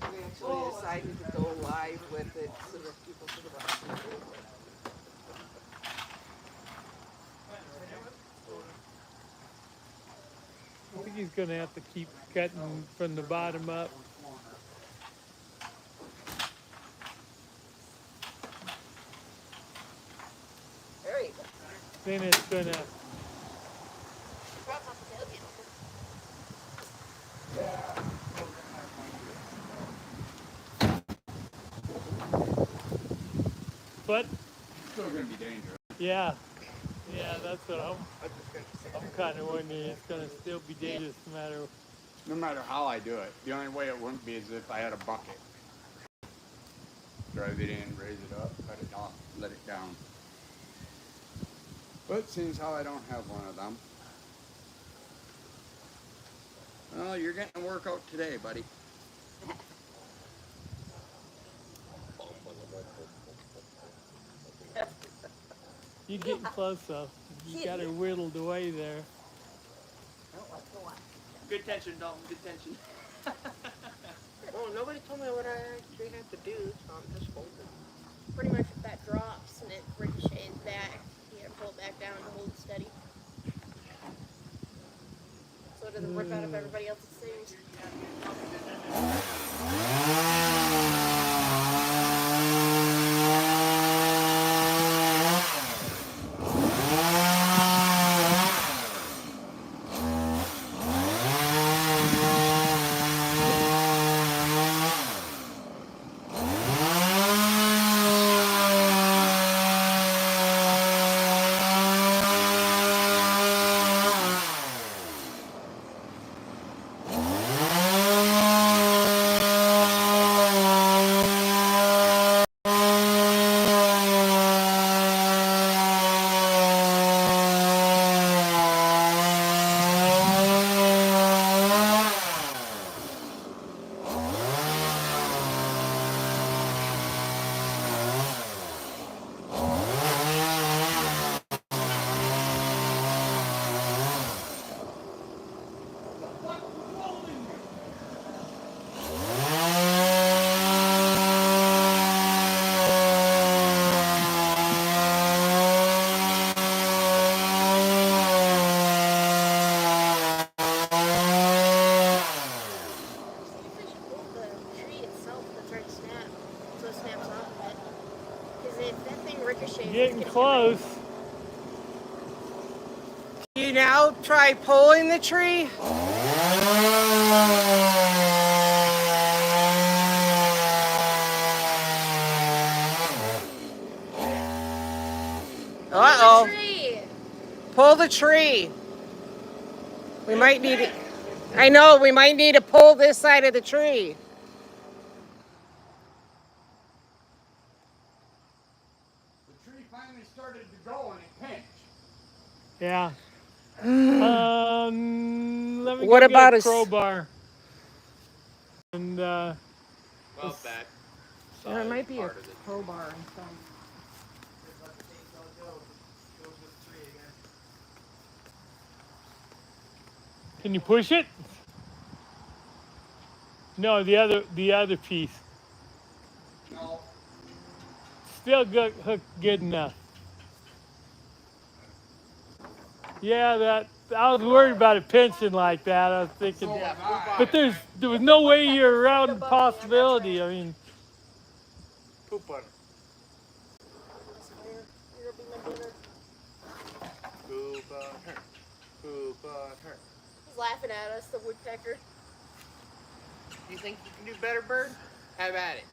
We actually decided to go live with it so that people could watch it. I think he's gonna have to keep cutting from the bottom up. There you go. Then it's gonna. But Still gonna be dangerous. yeah, that's what I'm kind of wondering. It's gonna still be dangerous no matter. No matter how I do it. The only way it wouldn't be is if I had a bucket. Drive it in, raise it up, cut it off, let it down. But seems how I don't have one of them. Well, you're getting a workout today, buddy. You're getting close though. You got her whittled away there. Good tension, Dalton. Good tension. Well, nobody told me what I actually had to do, so I'm just holding. Pretty much if that drops and it ricochets back, you gotta pull it back down to hold it steady. So it doesn't rip out of everybody else's things. Getting close. You now try pulling the tree. Uh-oh. Tree. Pull the tree. We might need it. I know, we might need to pull this side of the tree. The tree finally started to go and it pinched. Yeah. Let me What go about get a a crowbar. And Well, that. There might be a part of it. crowbar in some. Just let the chainsaw go. Goes with the tree again. can you push it? No, the other piece. No. Still good, hook good enough. Yeah, that I was worried about it pinching like that. I was thinking, So was I. but there was no way you're around the possibility. I mean, Poop on it. Your her? He's laughing at us, the woodpecker. You think you can do better, bird? Have at it.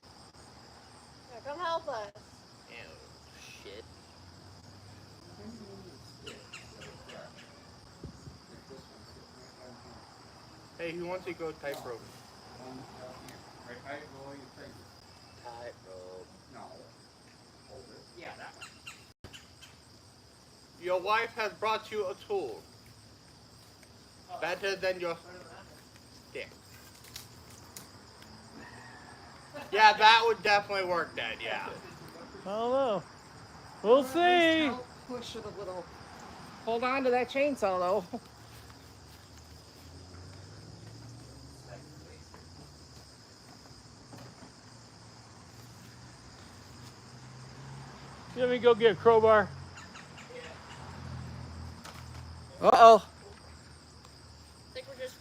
Now come help us. Ew, shit. Hey, who wants to go tightrope? Right, right, roll your finger. Tightrope. No. Hold it. Yeah, that one. Your wife has brought you a tool. Better than your stick. Yeah, that would definitely work, Dad, yeah. I don't know. We'll see. Push it a little. Hold on to that chainsaw though. Let me go get a crowbar. Uh-oh. I think we're just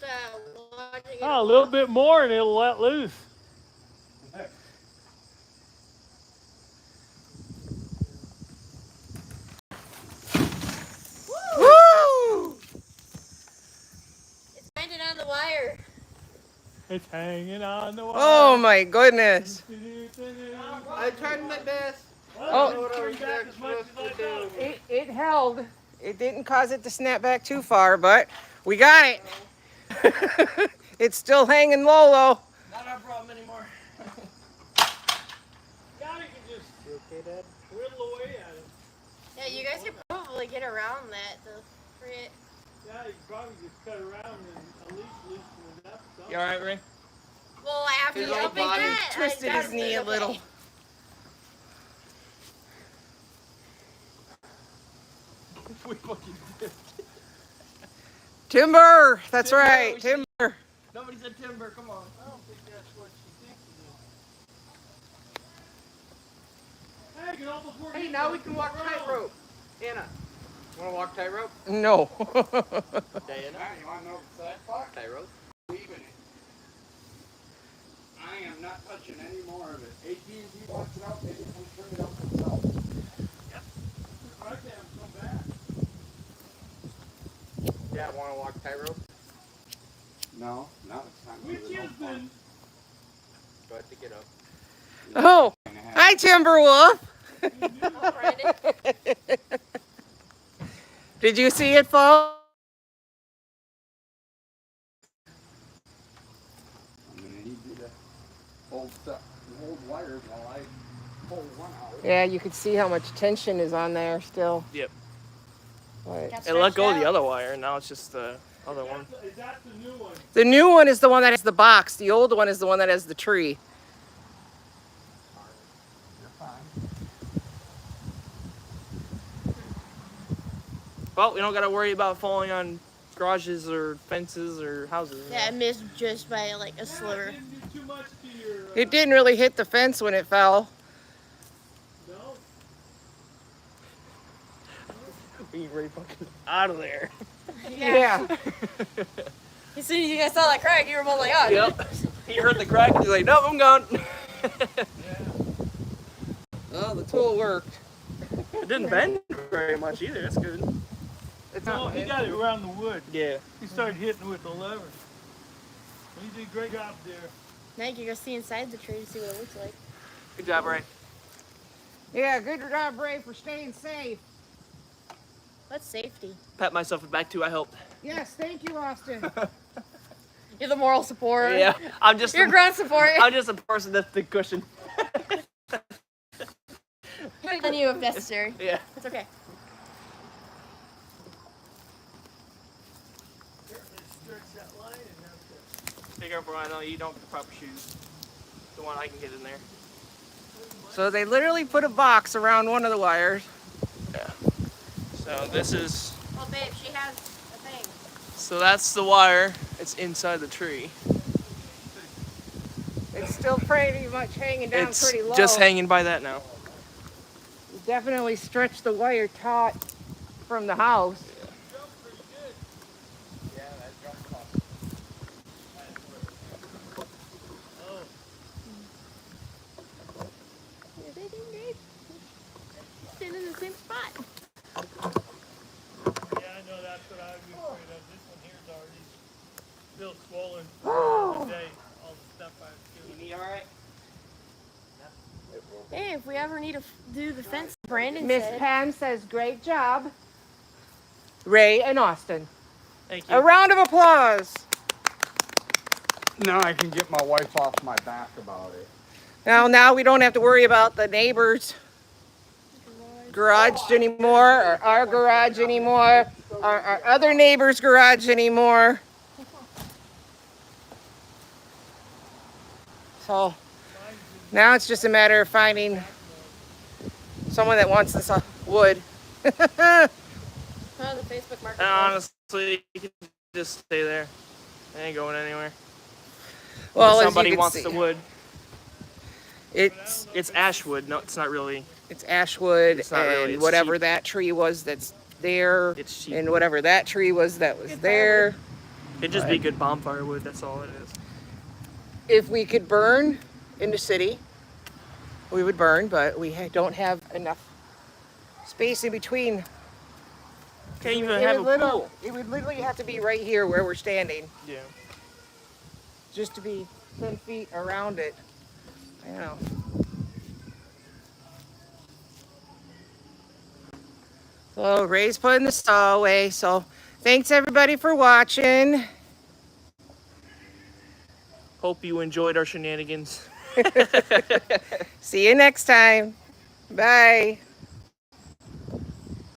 watching it. Oh, a little bit more and it'll let loose. Woo! It's binding on the wire. It's hanging on the wire. Oh my goodness. I turned the disc. Oh. Turn back as much as I thought. It held. It didn't cause it to snap back too far, but we got it. It's still hanging low though. Not our problem anymore. Now you can just You okay, Dad? whittle away at it. Yeah, you guys could probably get around that. The frit. Yeah, you can probably just cut around and at least loosen it up. some. You alright, Ray? Well, after His whole jumping body that, twisted I his knee a okay. little. We fucking did. Timber. That's Timber, right. we should- Timber. Nobody said timber, come on. I don't think that's what she thinks it is. Hey, get almost work. Hey, now we can walk tightrope. Anna, wanna walk tightrope? No. Diana, Now, you want to know the sad part? tightrope. Leaving it. I am not touching any more of it. AT&T wants it out, they can come turn it out themselves. Right there, come back. Yeah, wanna walk tightrope? No, now it's time Which for the is the Go ahead to get up. Oh. Hi, Timberwolf. Oh, Brandon. Did you see it fall? I'm gonna need you to hold wires while I pull one out. Yeah, you could see how much tension is on there still. Yep. But Got It let stretched go of the out. other wire, now it's just the other one. Is that the new one? the new one is the one that has the box. The old one is the one that has the tree. You're fine. Well, we don't gotta worry about falling on garages or fences or houses. Yeah, I missed just by like a Yeah, sliver. it didn't do too much to your. It didn't really hit the fence when it fell. No. We ain't ready fucking out of there. Yeah. As soon as you guys saw that crack, you were both like, oh. Yep. He heard the crack and he's like, nope, I'm gone. Well, the tool worked. It didn't bend very much either, that's good. It's No, not he got it around the wood. Yeah. He started hitting with the lever. He did a great job there. Now you can go see inside the tree to see what it looks like. Good job, Ray. Yeah, good job, Ray, for staying safe. What's safety? Pat myself on the back too, I helped. Yes, thank you, Austin. You're the moral support. Yeah, I'm just You're ground support. I'm just a person that's the cushion. On you if necessary. Yeah. It's okay. Stretch that line and have to. Be careful, I know you don't have the proper shoes. The one I can get in there. So they literally put a box around one of the wires. Yeah. So this is, Oh, babe, she has a thing. so that's the wire. It's inside the tree. It's still pretty much hanging down It's pretty low. just hanging by that now. Definitely stretched the wire taut from the house. Yeah, that jump off. Staying in the same spot. Yeah, I know that's what I was afraid of. This still swollen from the day, all the stuff I was You doing. need all right? Hey, if we ever need to do the fence, Brandon Miss said. Pam says, great job. Ray and Austin. Thank A round of applause. Now I can get my wife off my back about it. Now we don't have to worry about the neighbors' garage anymore, or our garage anymore, or our other neighbor's garage anymore. So now it's just a matter of finding someone that wants this wood. Oh, the Facebook marketplace. Honestly, you can just stay there. It ain't going anywhere. Well, If as you somebody can wants see, the wood. it's It's ash wood. No, it's not really. ashwood It's not really, and it's whatever cheap. that tree was that's there, It's cheap. and whatever that tree was that was there. It'd just be good bonfire wood. That's all it is. If we could burn in the city, we would burn, but we don't have enough space in between. Can't even have a pool. It would literally have to be right here where we're standing, Yeah. just to be 10 feet around it. I know. So Ray's putting the saw away. So thanks everybody for watching. Hope you enjoyed our shenanigans. See you next time. Bye.